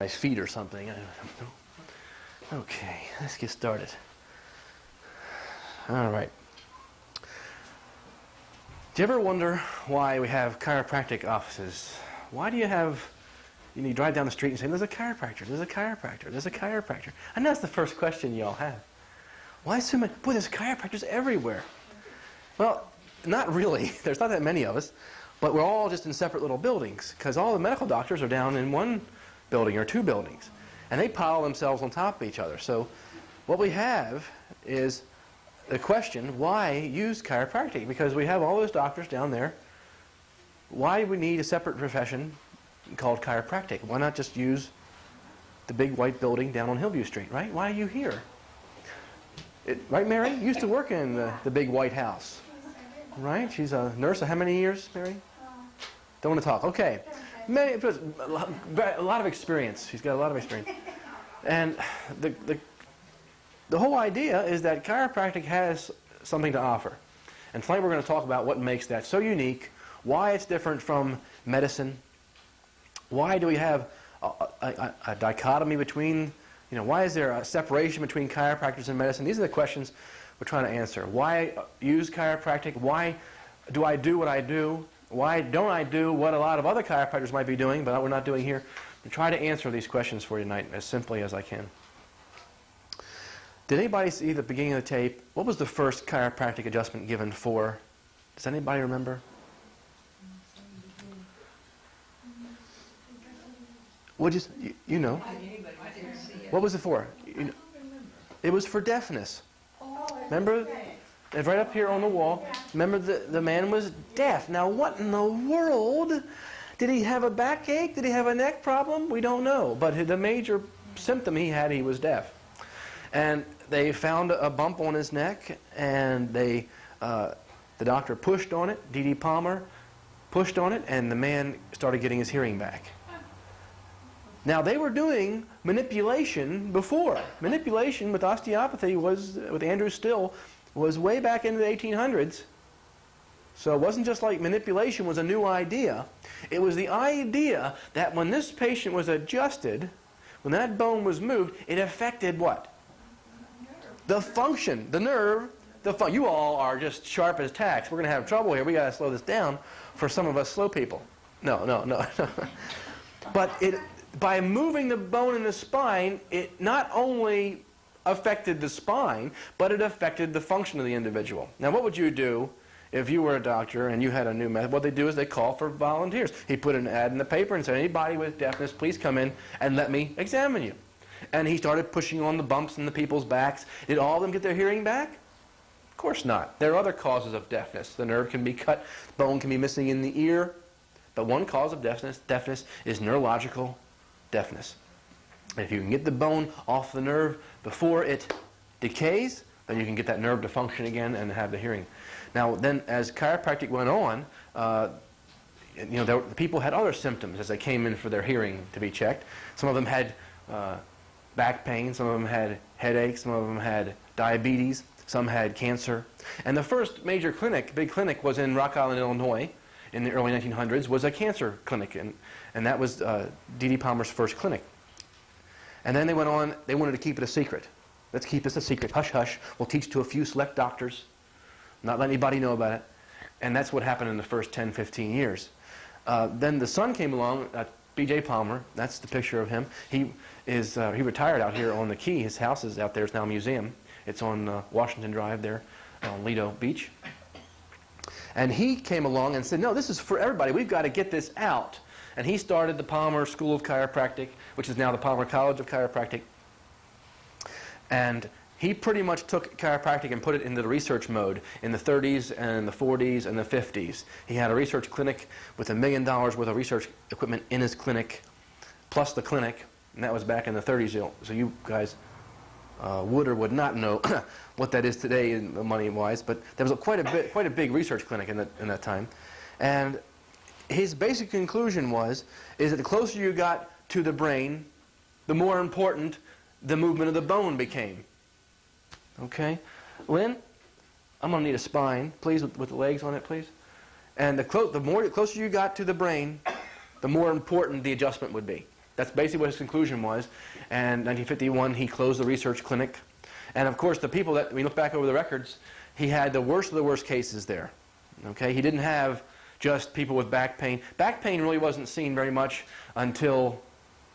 My feet or something. I don't know. Okay, let's get started. All right. Do you ever wonder why we have chiropractic offices? Why do you drive down the street and say, there's a chiropractor, there's a chiropractor, there's a chiropractor. I know that's the first question you all have. Why so many? Boy, there's chiropractors everywhere. Well, not really. There's not that many of us, but we're all just in separate little buildings because all the medical doctors are down in one building or two buildings, and they pile themselves on top of each other. So what we have is the question, why use chiropractic? Because we have all those doctors down there. Why do we need a separate profession called chiropractic? Why not just use the big white building down on Hillview Street, right? Why are you here? Right, Mary? You used to work in the big white house, right? She's a nurse. How many years, Mary? Don't want to talk. Okay. A lot of experience. She's got a lot of experience. And the whole idea is that chiropractic has something to offer. And tonight we're going to talk about what makes that so unique, why it's different from medicine, why do we have a dichotomy between, why is there a separation between chiropractors and medicine? These are the questions we're trying to answer. Why use chiropractic? Why do I do what I do? Why don't I do what a lot of other chiropractors might be doing, but we're not doing here? To try to answer these questions for you tonight as simply as I can. Did anybody see the beginning of the tape? What was the first chiropractic adjustment given for? Does anybody remember? What you know? What was it for? It was for deafness. Remember? It's right up here on the wall. Remember, the man was deaf. Now, what in the world? Did he have a backache? Did he have a neck problem? We don't know. But the major symptom he had, he was deaf. And they found a bump on his neck, and the doctor pushed on it. D.D. Palmer pushed on it, and the man started getting his hearing back. Now, they were doing manipulation before. Manipulation with osteopathy with Andrew Still, was way back into the 1800s. So it wasn't just like manipulation was a new idea. It was the idea that when this patient was adjusted, when that bone was moved, it affected what? The function, the nerve, you all are just sharp as tacks. We're going to have trouble here. We got to slow this down for some of us slow people. No. But by moving the bone in the spine, it not only affected the spine, but it affected the function of the individual. Now, what would you do if you were a doctor and you had a new method? What they do is they call for volunteers. He put an ad in the paper and said, anybody with deafness, please come in and let me examine you. And he started pushing on the bumps in the people's backs. Did all of them get their hearing back? Of course not. There are other causes of deafness. The nerve can be cut, bone can be missing in the ear. But one cause of deafness is neurological deafness. If you can get the bone off the nerve before it decays, then you can get that nerve to function again and have the hearing. Now, then, as chiropractic went on, the people had other symptoms as they came in for their hearing to be checked. Some of them had back pain, some of them had headaches, some of them had diabetes, some had cancer. And the first major big clinic, was in Rock Island, Illinois, in the early 1900s, was a cancer clinic, and that was D.D. Palmer's first clinic. And then they went on, they wanted to keep it a secret. Let's keep this a secret. Hush, hush. We'll teach to a few select doctors. Not let anybody know about it. And that's what happened in the first 10, 15 years. Then the son came along, B.J. Palmer. That's the picture of him. He retired out here on the Key. His house is out there. It's now a museum. It's on Washington Drive there on Lido Beach. And he came along and said, no, this is for everybody. We've got to get this out. And he started the Palmer School of Chiropractic, which is now the Palmer College of Chiropractic. And he pretty much took chiropractic and put it into the research mode in the 30s and the 40s and the 50s. He had a research clinic with $1 million worth of research equipment in his clinic, plus the clinic, and that was back in the 30s. So you guys would or would not know what that is today, money-wise, but there was quite a big research clinic in that time. And his basic conclusion is that the closer you got to the brain, the more important the movement of the bone became. Okay? Lynn, I'm going to need a spine, please, with the legs on it, please. And the closer you got to the brain, the more important the adjustment would be. That's basically what his conclusion was. And 1951, he closed the research clinic. And of course, the people that, we look back over the records, he had the worst of the worst cases there. Okay? He didn't have just people with back pain. Back pain really wasn't seen very much until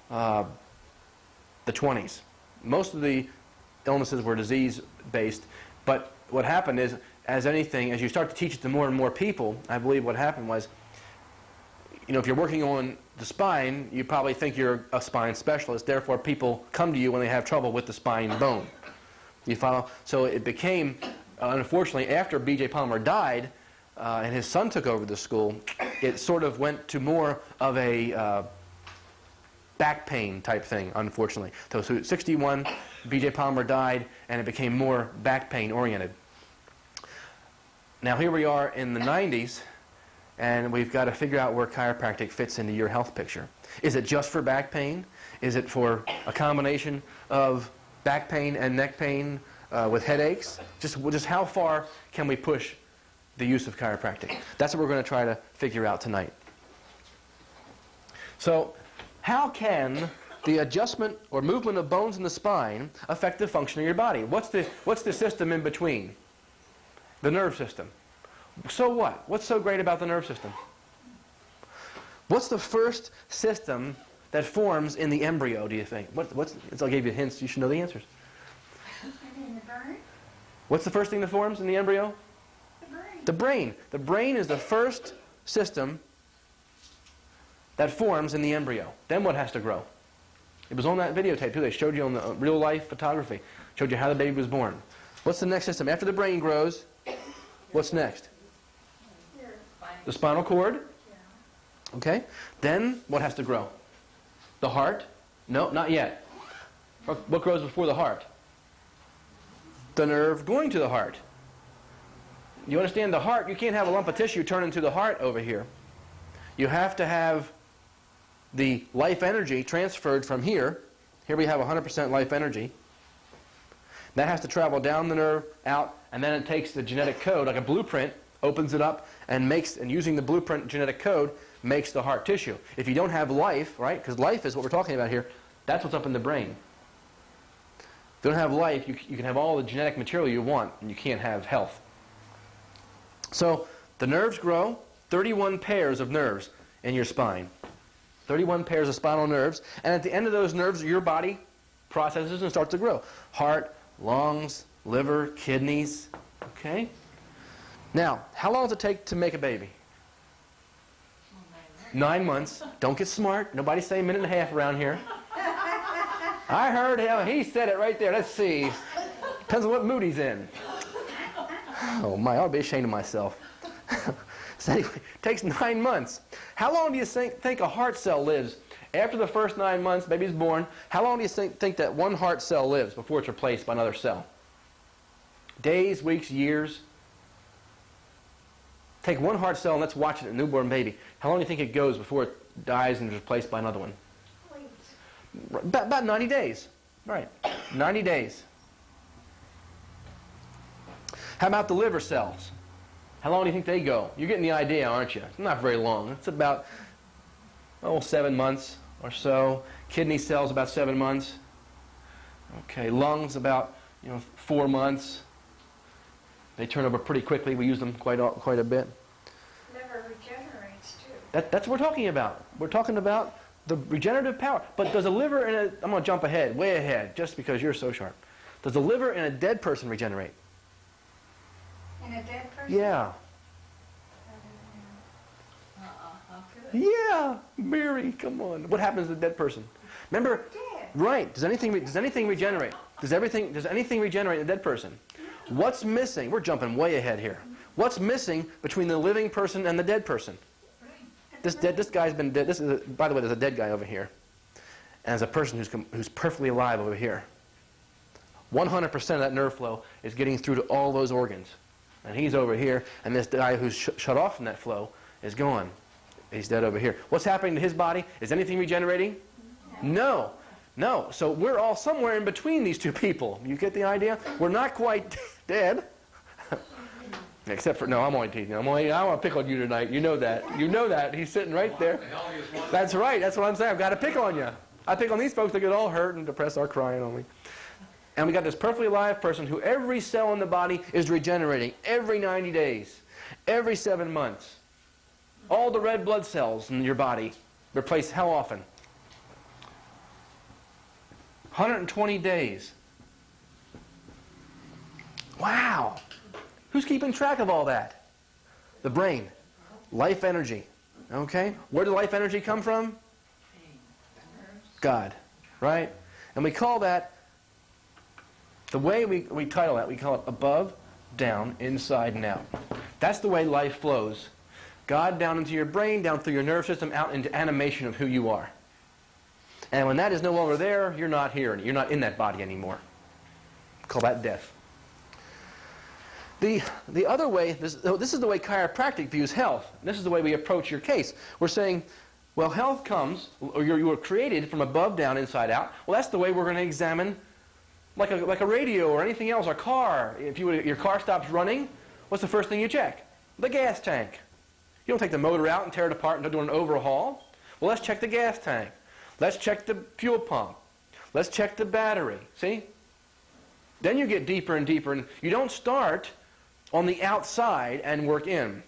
the 20s. Most of the illnesses were disease-based. But what happened is, as anything, as you start to teach it to more and more people, I believe what happened was, if you're working on the spine, you probably think you're a spine specialist. Therefore, people come to you when they have trouble with the spine bone. You follow? So it became, unfortunately, after B.J. Palmer died, and his son took over the school, it sort of went to more of a back pain type thing, unfortunately. So 61, B.J. Palmer died, and it became more back pain oriented. Now here we are in the 90s, and we've got to figure out where chiropractic fits into your health picture. Is it just for back pain? Is it for a combination of back pain and neck pain with headaches? Just how far can we push the use of chiropractic? That's what we're going to try to figure out tonight. So, how can the adjustment or movement of bones in the spine affect the function of your body? What's the system in between? The nerve system. So what? What's so great about the nerve system? What's the first system that forms in the embryo, do you think? I'll give you hints. You should know the answers. In the brain? What's the first thing that forms in the embryo? The brain. The brain. The brain is the first system that forms in the embryo. Then what has to grow? It was on that videotape too. They showed you on the real life photography. Showed you how the baby was born. What's the next system? After the brain grows, what's next? The spinal cord. Okay. Then what has to grow? The heart? No, not yet. What grows before the heart? The nerve going to the heart. You understand, the heart, you can't have a lump of tissue turn into the heart over here. You have to have the life energy transferred from here. Here we have 100% life energy. That has to travel down the nerve, out, and then it takes the genetic code, like a blueprint, opens it up, and using the blueprint genetic code, makes the heart tissue. If you don't have life, right, because life is what we're talking about here, that's what's up in the brain. If you don't have life, you can have all the genetic material you want, and you can't have health. So the nerves grow, 31 pairs of nerves in your spine. 31 pairs of spinal nerves, and at the end of those nerves, your body processes and starts to grow. Heart, lungs, liver, kidneys, okay? Now, how long does it take to make a baby? 9 months. Don't get smart. Nobody say a minute and a half around here. I heard him. He said it right there. Let's see. Depends on what mood he's in. Oh my, I ought to be ashamed of myself. So anyway, it takes 9 months. How long do you think a heart cell lives? After the first 9 months, baby's born, how long do you think that one heart cell lives before it's replaced by another cell? Days, weeks, years? Take one heart cell and let's watch it in a newborn baby. How long do you think it goes before it dies and is replaced by another one? About 90 days. Right. 90 days. How about the liver cells? How long do you think they go? You're getting the idea, aren't you? It's not very long. It's about 7 months or so. Kidney cells about 7 months. Okay, lungs about 4 months. They turn over pretty quickly. We use them quite a bit. Liver regenerates too. That's what we're talking about. We're talking about the regenerative power. But does a liver in a... I'm going to jump ahead, way ahead, just because you're so sharp. Does a liver in a dead person regenerate? In a dead person? Yeah. How good. Yeah, Mary, come on. What happens to a dead person? Remember, Dead. right? Does anything regenerate? Does anything regenerate in a dead person? What's missing? We're jumping way ahead here. What's missing between the living person and the dead person? This guy's been dead. By the way, there's a dead guy over here, and there's a person who's perfectly alive over here. 100% of that nerve flow is getting through to all those organs, and he's over here, and this guy who's shut off from that flow is gone. He's dead over here. What's happening to his body? Is anything regenerating? No. No. So we're all somewhere in between these two people. You get the idea? We're not quite dead. Except for, no, I'm only teasing. I want to pick on you tonight. You know that. You know that. He's sitting right there. That's right. That's what I'm saying. I've got to pick on you. I pick on these folks that get all hurt and depressed, are crying on me. And we got this perfectly alive person who every cell in the body is regenerating every 90 days, every 7 months. All the red blood cells in your body replace how often? 120 days. Wow. Who's keeping track of all that? The brain. Life energy. Okay? Where does life energy come from? God. Right? And we call that, the way we title that, we call it above, down, inside, and out. That's the way life flows. God down into your brain, down through your nerve system, out into animation of who you are. And when that is no longer there, you're not here. You're not in that body anymore. Call that death. The other way, this is the way chiropractic views health. This is the way we approach your case. We're saying, well, health comes, or you were created from above, down, inside, out. Well, that's the way we're going to examine, like a radio or anything else, a car. If your car stops running, what's the first thing you check? The gas tank. You don't take the motor out and tear it apart and do an overhaul. Well, let's check the gas tank. Let's check the fuel pump. Let's check the battery. See? Then you get deeper and deeper, and you don't start on the outside and work in.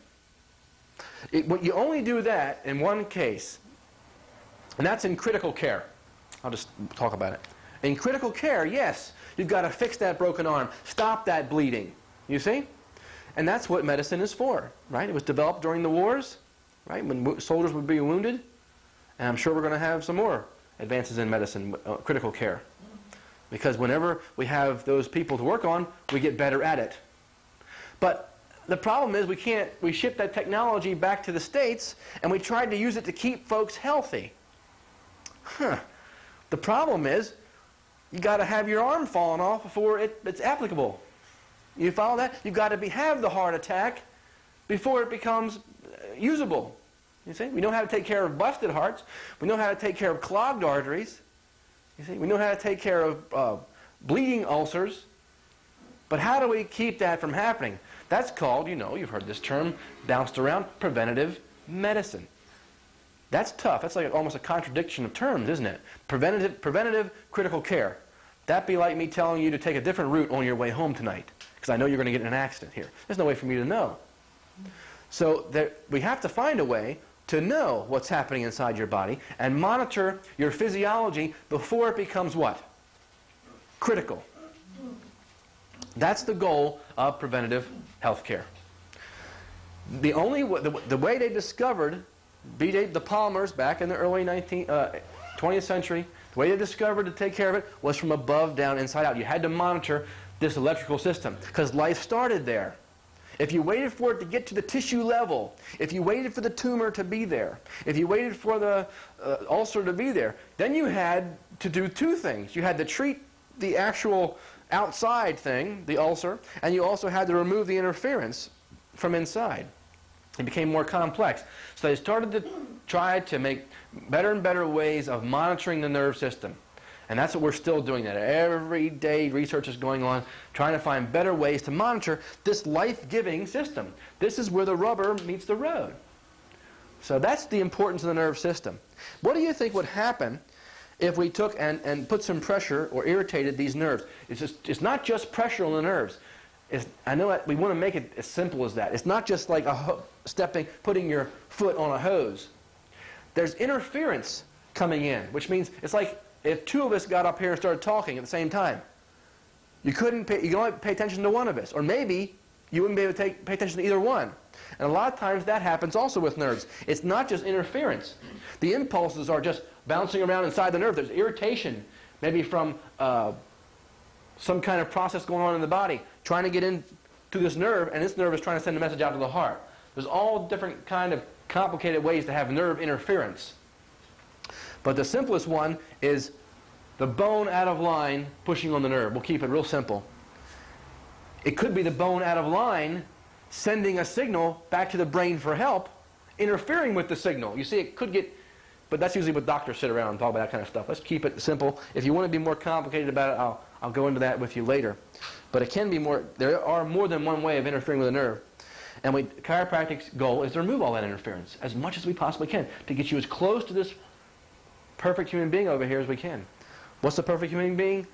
You only do that in one case, and that's in critical care. I'll just talk about it. In critical care, yes, you've got to fix that broken arm, stop that bleeding. You see? And that's what medicine is for, right? It was developed during the wars, right, when soldiers would be wounded. And I'm sure we're going to have some more advances in medicine, critical care. Because whenever we have those people to work on, we get better at it. But the problem is we ship that technology back to the States, and we tried to use it to keep folks healthy. The problem is you got to have your arm falling off before it's applicable. You follow that? You've got to have the heart attack before it becomes usable. You see? We know how to take care of busted hearts. We know how to take care of clogged arteries. You see? We know how to take care of bleeding ulcers. But how do we keep that from happening? That's called, you've heard this term bounced around, preventative medicine. That's tough. That's like almost a contradiction of terms, isn't it? Preventative critical care. That'd be like me telling you to take a different route on your way home tonight, because I know you're going to get in an accident here. There's no way for me to know. So we have to find a way to know what's happening inside your body and monitor your physiology before it becomes what? Critical. That's the goal of preventative health care. The way they discovered, the Palmers back in the early 20th century, the way they discovered to take care of it was from above, down, inside out. You had to monitor this electrical system because life started there. If you waited for it to get to the tissue level, if you waited for the tumor to be there, if you waited for the ulcer to be there, then you had to do two things. You had to treat the actual outside thing, the ulcer, and you also had to remove the interference from inside. It became more complex. So they started to try to make better and better ways of monitoring the nerve system. And that's what we're still doing. That every day research is going on, trying to find better ways to monitor this life-giving system. This is where the rubber meets the road. So that's the importance of the nerve system. What do you think would happen if we took and put some pressure or irritated these nerves? It's not just pressure on the nerves. I know that we want to make it as simple as that. It's not just like putting your foot on a hose. There's interference coming in, which means it's like if two of us got up here and started talking at the same time. You can only pay attention to one of us. Or maybe you wouldn't be able to pay attention to either one. And a lot of times that happens also with nerves. It's not just interference. The impulses are just bouncing around inside the nerve. There's irritation, maybe from some kind of process going on in the body, trying to get into this nerve, and this nerve is trying to send a message out to the heart. There's all different kind of complicated ways to have nerve interference. But the simplest one is the bone out of line pushing on the nerve. We'll keep it real simple. It could be the bone out of line sending a signal back to the brain for help, interfering with the signal. You see, it could get, but that's usually what doctors sit around and talk about that kind of stuff. Let's keep it simple. If you want to be more complicated about it, I'll go into that with you later. But it can be more, there are more than one way of interfering with a nerve. And chiropractic's goal is to remove all that interference as much as we possibly can to get you as close to this perfect human being over here as we can. What's the perfect human being?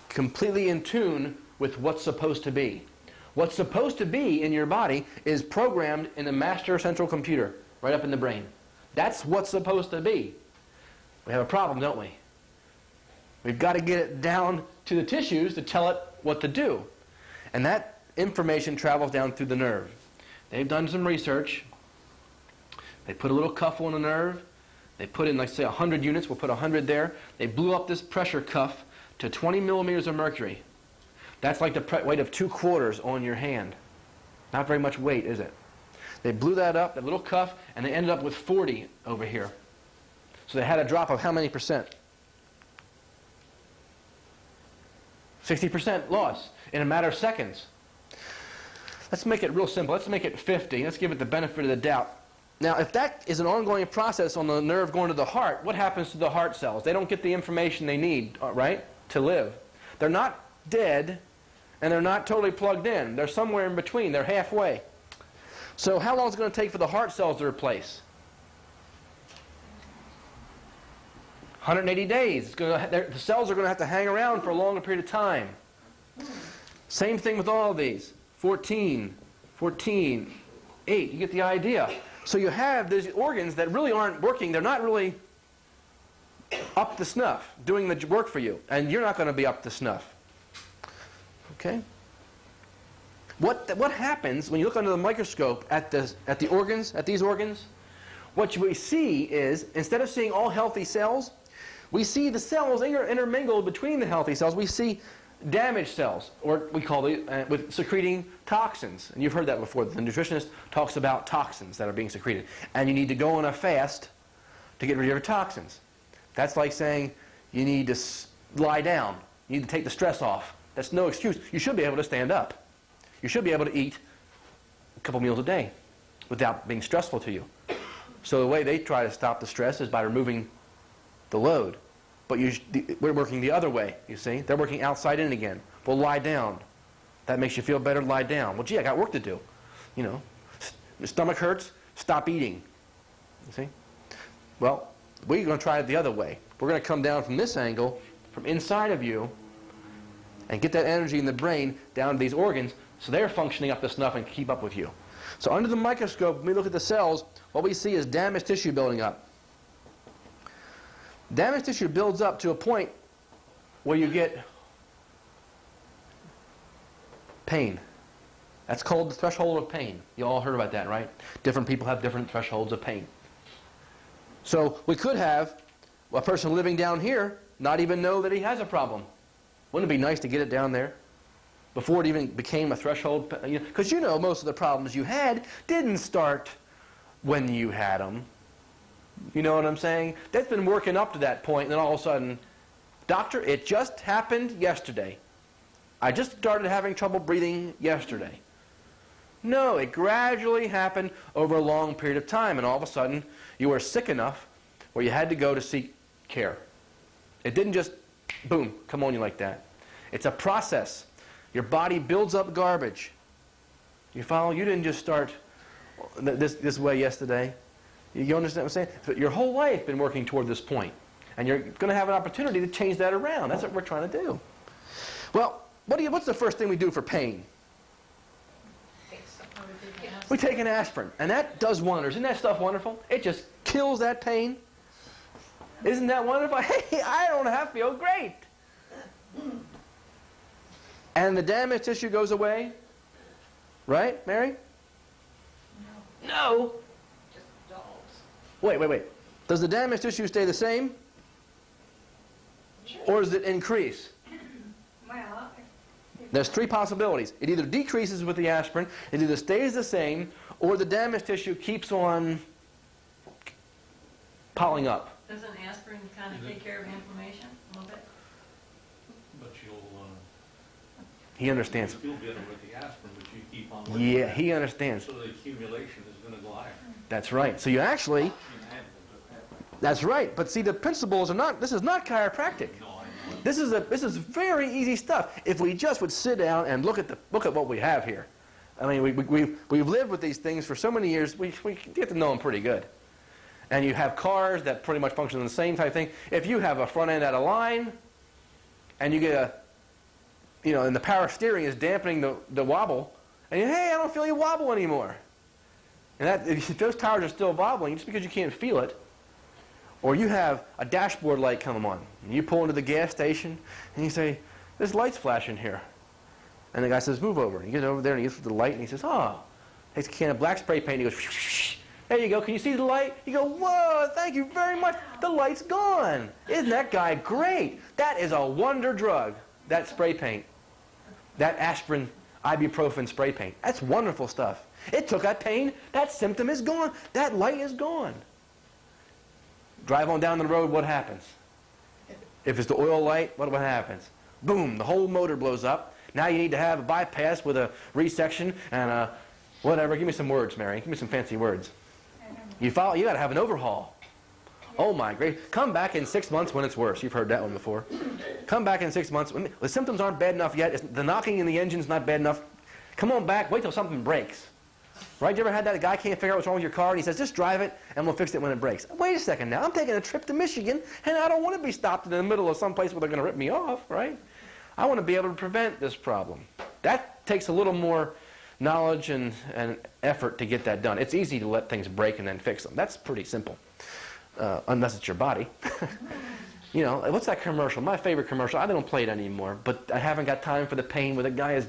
Completely in tune with what's supposed to be. What's supposed to be in your body is programmed in the master central computer, right up in the brain. That's what's supposed to be. We have a problem, don't we? We've got to get it down to the tissues to tell it what to do. And that information travels down through the nerve. They've done some research. They put a little cuff on the nerve. They put in, like, say, 100 units. We'll put 100 there. They blew up this pressure cuff to 20 millimeters of mercury. That's like the weight of 2 quarters on your hand. Not very much weight, is it? They blew that up, that little cuff, and they ended up with 40 over here. So they had a drop of how many percent? 60% loss in a matter of seconds. Let's make it real simple. Let's make it 50. Let's give it the benefit of the doubt. Now, if that is an ongoing process on the nerve going to the heart, what happens to the heart cells? They don't get the information they need, right, to live. They're not dead, and they're not totally plugged in. They're somewhere in between. They're halfway. So how long is it going to take for the heart cells to replace? 180 days. The cells are going to have to hang around for a longer period of time. Same thing with all of these. 14, 14, 8. You get the idea. So you have these organs that really aren't working. They're not really up to snuff, doing the work for you. And you're not going to be up to snuff. Okay? What happens when you look under the microscope at the organs, at these organs? What we see is, instead of seeing all healthy cells, we see the cells intermingled between the healthy cells. We see damaged cells, or we call it with secreting toxins. And you've heard that before. The nutritionist talks about toxins that are being secreted. And you need to go on a fast to get rid of your toxins. That's like saying you need to lie down. You need to take the stress off. That's no excuse. You should be able to stand up. You should be able to eat a couple meals a day without being stressful to you. So the way they try to stop the stress is by removing the load. But we're working the other way, you see. They're working outside in again. Well, lie down. That makes you feel better, lie down. Well, gee, I got work to do. You know, your stomach hurts, stop eating. You see? Well, we're going to try it the other way. We're going to come down from this angle, from inside of you, and get that energy in the brain down to these organs so they're functioning up to snuff and keep up with you. So under the microscope, when we look at the cells, what we see is damaged tissue building up. Damaged tissue builds up to a point where you get pain. That's called the threshold of pain. You all heard about that, right? Different people have different thresholds of pain. So we could have a person living down here not even know that he has a problem. Wouldn't it be nice to get it down there before it even became a threshold? Because you know most of the problems you had didn't start when you had them. You know what I'm saying? That's been working up to that point, and then all of a sudden, doctor, it just happened yesterday. I just started having trouble breathing yesterday. No, it gradually happened over a long period of time, and all of a sudden, you were sick enough where you had to go to seek care. It didn't just, boom, come on you like that. It's a process. Your body builds up garbage. You follow? You didn't just start this way yesterday. You understand what I'm saying? But your whole life been working toward this point. And you're going to have an opportunity to change that around. That's what we're trying to do. Well, what's the first thing we do for pain? We take an aspirin. And that does wonders. Isn't that stuff wonderful? It just kills that pain. Isn't that wonderful? Hey, I don't have to feel great. And the damaged tissue goes away. Right, Mary? No. No. Wait. Does the damaged tissue stay the same? Sure. Or does it increase? Well, There's 3 possibilities. It either decreases with the aspirin, it either stays the same, or the damaged tissue keeps on piling up. Doesn't aspirin kind of take care of inflammation a little bit? But you'll He understands. feel better with the aspirin, but you keep on working. Yeah, he understands. So the accumulation is going to go higher. That's right. So you actually, that's right. But see, the principles are not, this is not chiropractic. No, I know. This is very easy stuff. If we just would sit down and look at what we have here. I mean, we've lived with these things for so many years, we get to know them pretty good. and you have cars that pretty much function the same type thing. If you have a front end out of line, and you get and the power steering is dampening the wobble, and hey, I don't feel any wobble anymore. And if those tires are still wobbling, just because you can't feel it, or you have a dashboard light come on, and you pull into the gas station, and you say, "This light's flashing here," and the guy says, "Move over." And he gets over there and he gets to the light, and he says, "Oh," takes a can of black spray paint, and he goes, "Shh. There you go. Can you see the light?" You go, "Whoa, thank you very much. The light's gone. Isn't that guy great?" That is a wonder drug, that spray paint. That aspirin, ibuprofen spray paint. That's wonderful stuff. It took that pain. That symptom is gone. That light is gone. Drive on down the road, what happens? If it's the oil light, what happens? Boom, the whole motor blows up. Now you need to have a bypass with a resection and a whatever. Give me some words, Mary. Give me some fancy words. You got to have an overhaul. Oh my great. Come back in 6 months when it's worse. You've heard that one before. Come back in 6 months. When the symptoms aren't bad enough yet. The knocking in the engine's not bad enough. Come on back. Wait till something breaks. Right? You ever had that? A guy can't figure out what's wrong with your car, and he says, "Just drive it, and we'll fix it when it breaks." Wait a second now. I'm taking a trip to Michigan, and I don't want to be stopped in the middle of some place where they're going to rip me off, right? I want to be able to prevent this problem. That takes a little more knowledge and effort to get that done. It's easy to let things break and then fix them. That's pretty simple, unless it's your body. What's that commercial? My favorite commercial. I don't play it anymore, but I haven't got time for the pain, where the guy is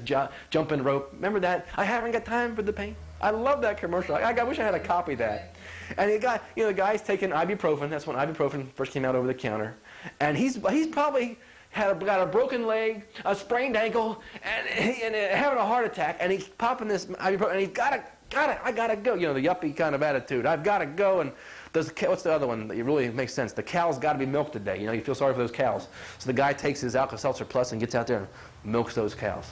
jumping rope. Remember that? I haven't got time for the pain. I love that commercial. I wish I had a copy of that. And the guy's taking ibuprofen. That's when ibuprofen first came out over the counter. And he's probably got a broken leg, a sprained ankle, and having a heart attack. And he's popping this ibuprofen, and he's I gotta go. The yuppie kind of attitude. I've got to go. And what's the other one that really makes sense? The cow's got to be milked today. You feel sorry for those cows. So the guy takes his Alka-Seltzer Plus and gets out there and milks those cows.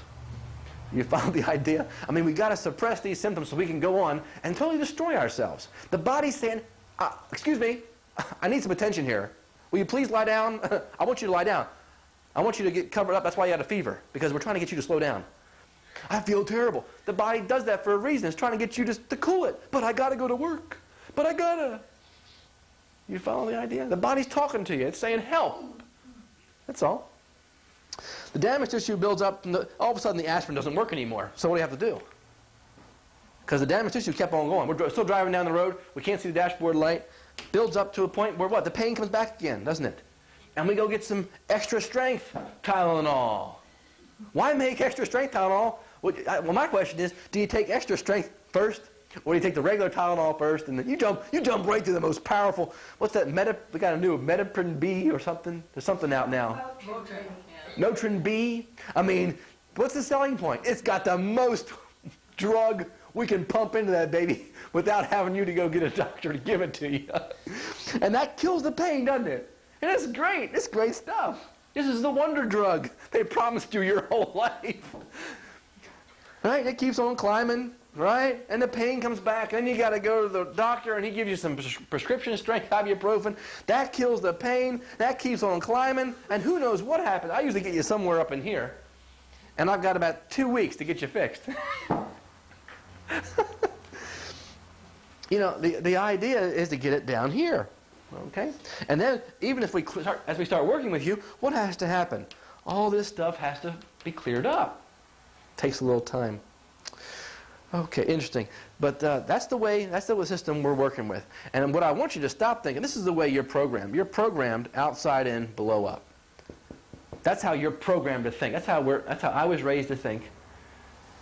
You follow the idea? I mean, we've got to suppress these symptoms so we can go on and totally destroy ourselves. The body's saying, "Excuse me, I need some attention here. Will you please lie down? I want you to lie down. I want you to get covered up. That's why you had a fever, because we're trying to get you to slow down. I feel terrible." The body does that for a reason. It's trying to get you to cool it. "But I got to go to work. But I got to." You follow the idea? The body's talking to you. It's saying, "Help." That's all. The damaged tissue builds up, and all of a sudden the aspirin doesn't work anymore. So what do you have to do? Because the damaged tissue kept on going. We're still driving down the road. We can't see the dashboard light. Builds up to a point where what? The pain comes back again, doesn't it? And we go get some extra strength Tylenol. Why make extra strength Tylenol? Well, my question is, do you take extra strength first, or do you take the regular Tylenol first, and then you jump right to the most powerful? What's that? We got a new Metaprin B or something. There's something out now. Notrin B. I mean, what's the selling point? It's got the most drug we can pump into that baby without having you to go get a doctor to give it to you. And that kills the pain, doesn't it? And it's great. It's great stuff. This is the wonder drug they promised you your whole life. Right? It keeps on climbing, right? And the pain comes back. Then you got to go to the doctor, and he gives you some prescription strength ibuprofen. That kills the pain. That keeps on climbing. And who knows what happens. I usually get you somewhere up in here. And I've got about 2 weeks to get you fixed. The idea is to get it down here. Okay? And then, even if as we start working with you, what has to happen? All this stuff has to be cleared up. Takes a little time. Okay, interesting. But that's the system we're working with. And what I want you to stop thinking, this is the way you're programmed. You're programmed outside in, below up. That's how you're programmed to think. That's how I was raised to think.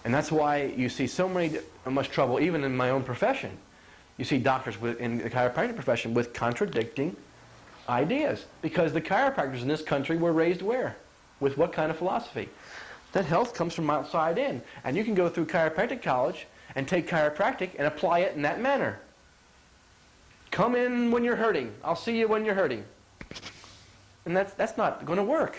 And that's why you see so much trouble, even in my own profession. You see doctors in the chiropractic profession with contradicting ideas. Because the chiropractors in this country were raised where? With what kind of philosophy? That health comes from outside in. And you can go through chiropractic college and take chiropractic and apply it in that manner. Come in when you're hurting. I'll see you when you're hurting. And that's not going to work.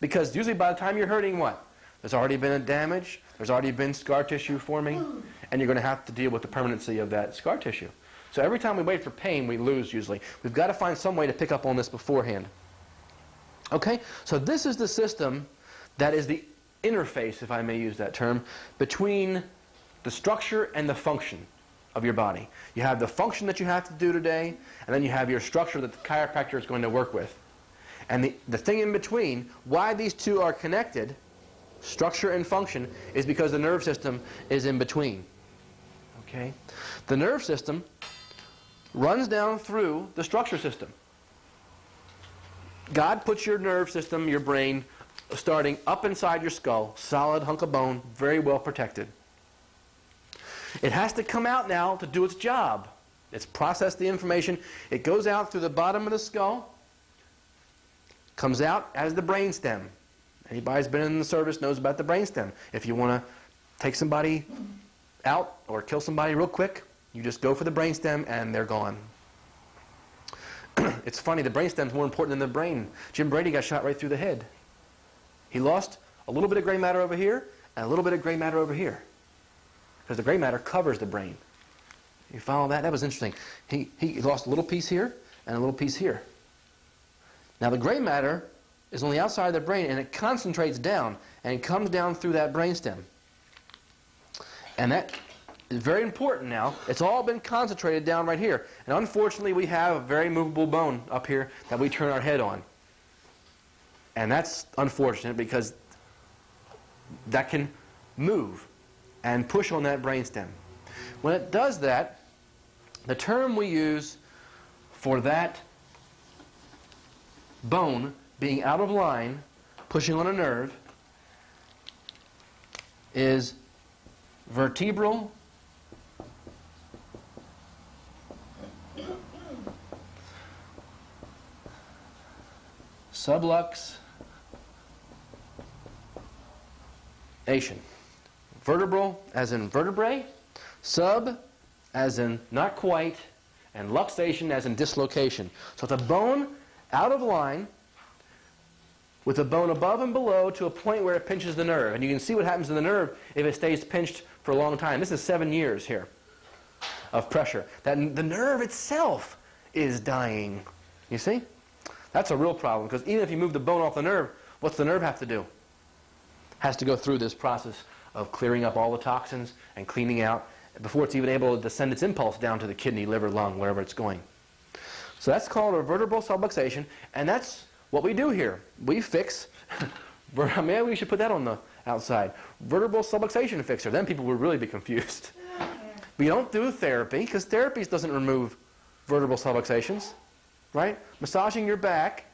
Because usually by the time you're hurting, what? There's already been a damage. There's already been scar tissue forming. And you're going to have to deal with the permanency of that scar tissue. So every time we wait for pain, we lose usually. We've got to find some way to pick up on this beforehand. Okay? So this is the system that is the interface, if I may use that term, between the structure and the function of your body. You have the function that you have to do today, and then you have your structure that the chiropractor is going to work with. And the thing in between, why these two are connected, structure and function, is because the nerve system is in between. Okay? The nerve system runs down through the structure system. God puts your nerve system, your brain, starting up inside your skull, solid hunk of bone, very well protected. It has to come out now to do its job. It's processed the information. It goes out through the bottom of the skull, comes out as the brainstem. Anybody who's been in the service knows about the brainstem. If you want to take somebody out or kill somebody real quick, you just go for the brainstem and they're gone. It's funny, the brainstem's more important than the brain. Jim Brady got shot right through the head. He lost a little bit of gray matter over here and a little bit of gray matter over here, because the gray matter covers the brain. You follow that? That was interesting. He lost a little piece here and a little piece here. Now the gray matter is on the outside of the brain, and it concentrates down and comes down through that brainstem. And that is very important now. It's all been concentrated down right here. And unfortunately, we have a very movable bone up here that we turn our head on. And that's unfortunate, because that can move and push on that brainstem. When it does that, the term we use for that bone being out of line, pushing on a nerve, is vertebral subluxation. Vertebral as in vertebrae, sub as in not quite, and luxation as in dislocation. So it's a bone out of line with a bone above and below to a point where it pinches the nerve. And you can see what happens to the nerve if it stays pinched for a long time. This is 7 years here of pressure. That the nerve itself is dying. You see? That's a real problem, because even if you move the bone off the nerve, what's the nerve have to do? Has to go through this process of clearing up all the toxins and cleaning out before it's even able to send its impulse down to the kidney, liver, lung, wherever it's going. So that's called a vertebral subluxation, and that's what we do here. We fix, maybe we should put that on the outside, vertebral subluxation fixer. Then people would really be confused. We don't do therapy, because therapy doesn't remove vertebral subluxations, right? Massaging your back,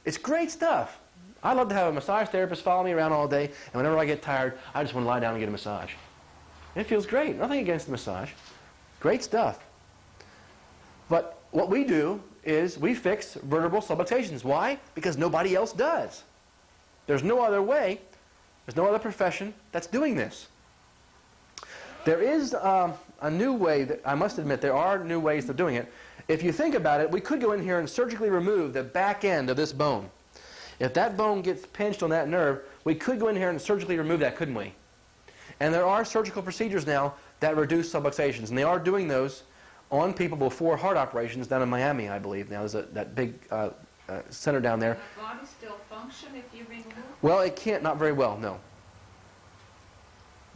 it's great stuff. I love to have a massage therapist follow me around all day, and whenever I get tired, I just want to lie down and get a massage. It feels great. Nothing against the massage. Great stuff. But what we do is we fix vertebral subluxations. Why? Because nobody else does. There's no other way. There's no other profession that's doing this. There is a new way that, I must admit, there are new ways of doing it. If you think about it, we could go in here and surgically remove the back end of this bone. If that bone gets pinched on that nerve, we could go in here and surgically remove that, couldn't we? And there are surgical procedures now that reduce subluxations, and they are doing those on people before heart operations down in Miami, I believe. Now there's that big center down there. Does the body still function if you remove? Well, it can't, not very well, no.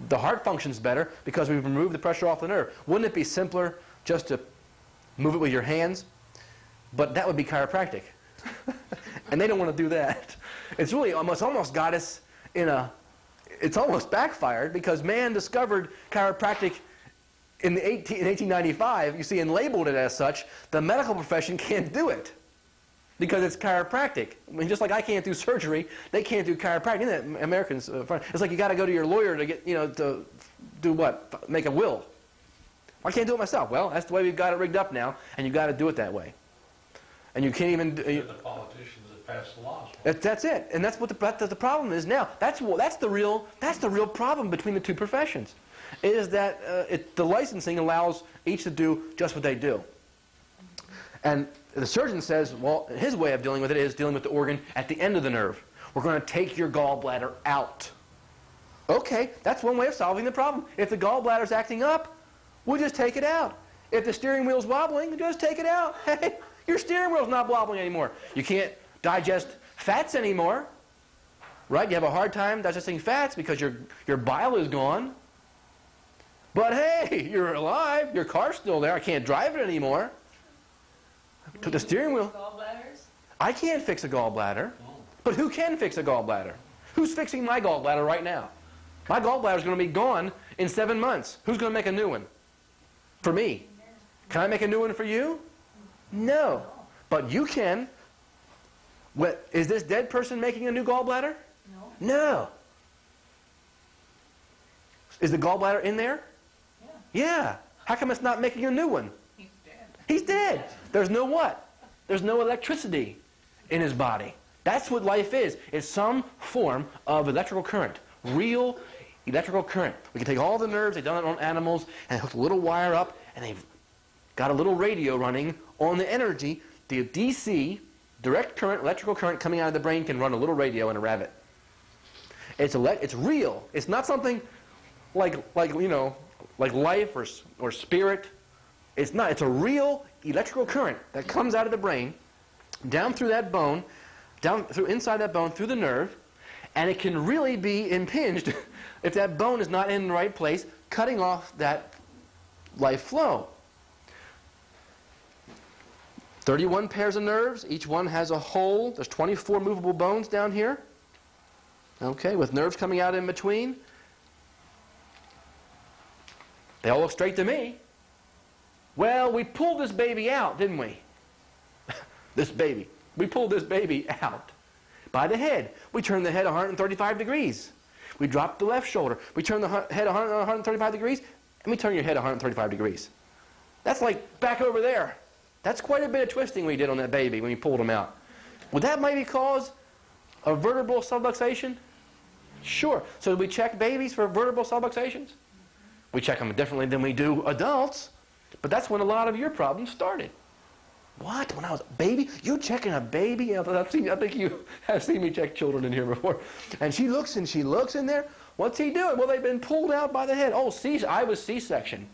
The heart functions better because we've removed the pressure off the nerve. Wouldn't it be simpler just to move it with your hands? But that would be chiropractic. And they don't want to do that. It's really almost got us in a, it's almost backfired, because man discovered chiropractic in 1895, you see, and labeled it as such. The medical profession can't do it because it's chiropractic. I mean, just like I can't do surgery, they can't do chiropractic. Isn't that Americans? It's like you got to go to your lawyer to get, to do what? Make a will. I can't do it myself. Well, that's the way we've got it rigged up now, and you've got to do it that way. And you can't even. The politicians that pass the laws. That's it, and that's what the problem is now. That's the real problem between the two professions, is that the licensing allows each to do just what they do. And the surgeon says, well, his way of dealing with it is dealing with the organ at the end of the nerve. We're going to take your gallbladder out. Okay, that's one way of solving the problem. If the gallbladder's acting up, we'll just take it out. If the steering wheel's wobbling, just take it out. Hey, your steering wheel's not wobbling anymore. You can't digest fats anymore, right? You have a hard time digesting fats because your bile is gone. But hey, you're alive. Your car's still there. I can't drive it anymore. Took the steering wheel. Gallbladders? I can't fix a gallbladder. Oh. But who can fix a gallbladder? Who's fixing my gallbladder right now? My gallbladder is going to be gone in 7 months. Who's going to make a new one? For me. Can I make a new one for you? No. But you can. Is this dead person making a new gallbladder? No. No. Is the gallbladder in there? Yeah. Yeah. How come it's not making a new one? He's dead. He's dead. There's no what? There's no electricity in his body. That's what life is. It's some form of electrical current. Real electrical current. We can take all the nerves, they've done it on animals, and hook a little wire up, and they've got a little radio running on the energy. The DC, direct current, electrical current coming out of the brain can run a little radio in a rabbit. It's real. It's not something like life or spirit. It's not. It's a real electrical current that comes out of the brain, down through that bone, down through inside that bone, through the nerve, and it can really be impinged if that bone is not in the right place, cutting off that life flow. 31 pairs of nerves. Each one has a hole. There's 24 movable bones down here. Okay, with nerves coming out in between. They all look straight to me. Well, we pulled this baby out, didn't we? This baby. We pulled this baby out by the head. We turned the head 135 degrees. We dropped the left shoulder. We turned the head 135 degrees, and we turn your head 135 degrees. That's like back over there. That's quite a bit of twisting we did on that baby when we pulled him out. Would that maybe cause a vertebral subluxation? Sure. So do we check babies for vertebral subluxations? We check them differently than we do adults, but that's when a lot of your problems started. What? When I was a baby? You checking a baby? I think you have seen me check children in here before. And she looks in there. What's he doing? Well, they've been pulled out by the head. Oh, I was C-section.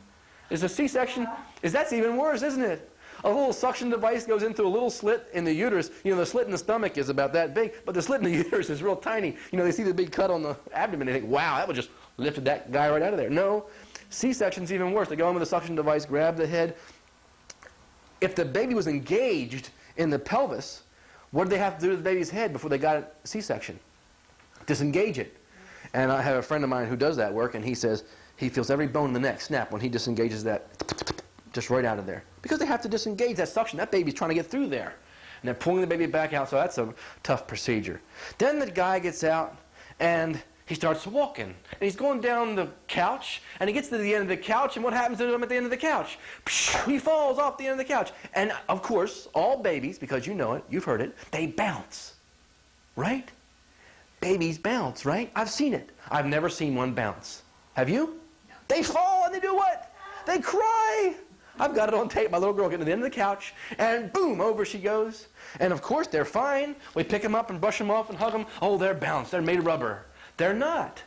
Is a C-section? That's even worse, isn't it? A little suction device goes into a little slit in the uterus. You know, the slit in the stomach is about that big, but the slit in the uterus is real tiny. You know, they see the big cut on the abdomen and they think, wow, that would just lifted that guy right out of there. No, C-section's even worse. They go in with a suction device, grab the head. If the baby was engaged in the pelvis, what did they have to do to the baby's head before they got a C-section? Disengage it. And I have a friend of mine who does that work, and he says he feels every bone in the neck snap when he disengages that just right out of there. Because they have to disengage that suction. That baby's trying to get through there. And they're pulling the baby back out, so that's a tough procedure. Then the guy gets out, and he starts walking. And he's going down the couch, and he gets to the end of the couch, and what happens to him at the end of the couch? He falls off the end of the couch. And, of course, all babies, because you know it, you've heard it, they bounce. Right? Babies bounce, right? I've seen it. I've never seen one bounce. Have you? No. They fall, and they do what? They cry. I've got it on tape. My little girl getting to the end of the couch, and boom, over she goes. And, of course, they're fine. We pick them up and brush them off and hug them. Oh, they're bounced. They're made of rubber. They're not.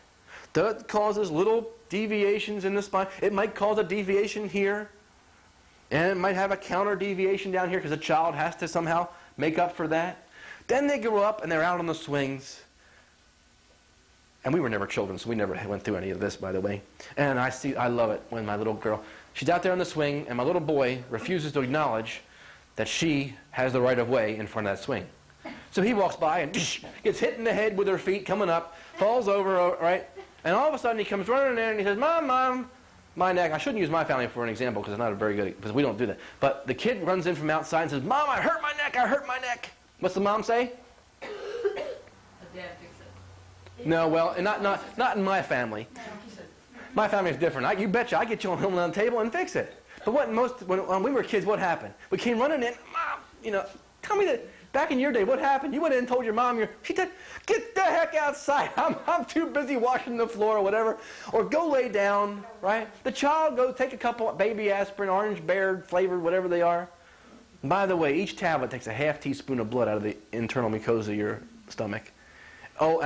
That causes little deviations in the spine. It might cause a deviation here, and it might have a counter deviation down here because the child has to somehow make up for that. Then they grow up, and they're out on the swings. And we were never children, so we never went through any of this, by the way. And I love it when my little girl, she's out there on the swing, and my little boy refuses to acknowledge that she has the right of way in front of that swing. So he walks by and gets hit in the head with her feet coming up, falls over, right? And all of a sudden he comes running in there and he says, Mom, Mom, my neck. I shouldn't use my family for an example because it's not a very good, because we don't do that. But the kid runs in from outside and says, Mom, I hurt my neck, I hurt my neck. What's the mom say? The dad fix it. No, well, not in my family. My family is different. You betcha, I get you on the table and fix it. But when we were kids, what happened? We came running in, Mom, tell me that. Back in your day, what happened? You went in and told your mom, she said, get the heck outside. I'm too busy washing the floor or whatever. Or go lay down, right? The child, go take a couple of baby aspirin, orange bear flavored, whatever they are. And by the way, each tablet takes a half teaspoon of blood out of the internal mucosa of your stomach. Oh,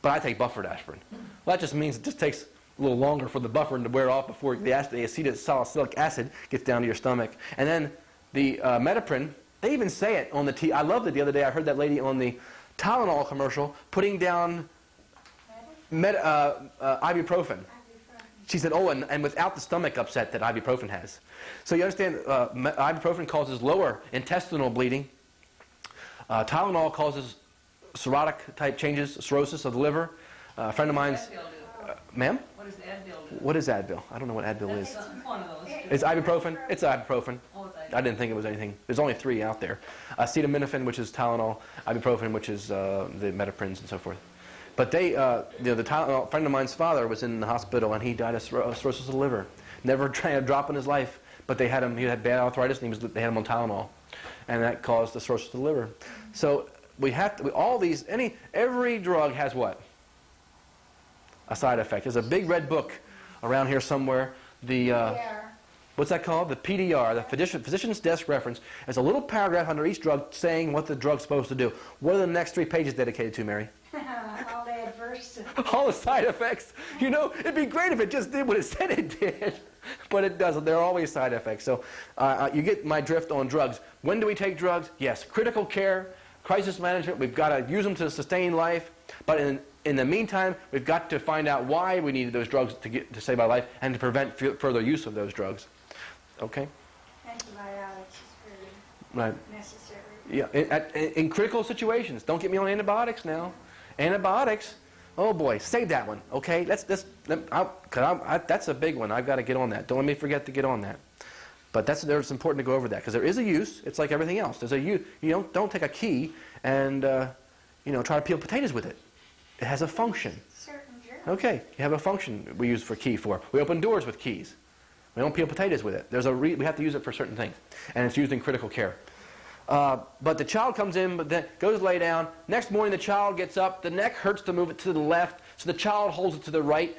but I take buffered aspirin. Well, that just means it just takes a little longer for the bufferin to wear off before the acetylsalicylic acid gets down to your stomach. And then the Metaprin, they even say it on the I loved it the other day. I heard that lady on the Tylenol commercial putting down ibuprofen. She said, oh, and without the stomach upset that ibuprofen has. So you understand, ibuprofen causes lower intestinal bleeding. Tylenol causes cirrhotic type changes, cirrhosis of the liver. A friend of mine's, Advil do? ma'am? What does the Advil do? What is Advil? I don't know what Advil is. That's one of those. Too. It's ibuprofen. It's ibuprofen. Oh, it's I didn't think it was anything. There's only 3 out there. Acetaminophen, which is Tylenol, ibuprofen, which is the Metaprins and so forth. But they, the Tylenol, friend of mine's father was in the hospital and he died of cirrhosis of the liver. Never tried a drop in his life, but they had him. He had bad arthritis and they had him on Tylenol, and that caused the cirrhosis of the liver. So we have to, all these, every drug has what? A side effect. There's a big red book around here somewhere. Yeah. What's that called? The PDR, the Physician's Desk Reference. There's a little paragraph under each drug saying what the drug's supposed to do. What are the next 3 pages dedicated to, Mary? All the adverse. All the side effects. You know, it'd be great if it just did what it said it did. But it doesn't. There are always side effects. So you get my drift on drugs. When do we take drugs? Yes, critical care, crisis management. We've got to use them to sustain life. But in the meantime, we've got to find out why we needed those drugs to save our life and to prevent further use of those drugs. Okay? Antibiotics is Right. very necessary. Yeah. In critical situations. Don't get me on antibiotics now. Antibiotics. Oh boy, save that one. Okay? That's a big one. I've got to get on that. Don't let me forget to get on that. But it's important to go over that because there is a use. It's like everything else. There's a use. You don't take a key and try to peel potatoes with it. It has a function. Certain germs. Okay, you have a function we use for key for. We open doors with keys. We don't peel potatoes with it. We have to use it for certain things, and it's used in critical care. But the child comes in, but then goes lay down. Next morning, the child gets up. The neck hurts to move it to the left, so the child holds it to the right.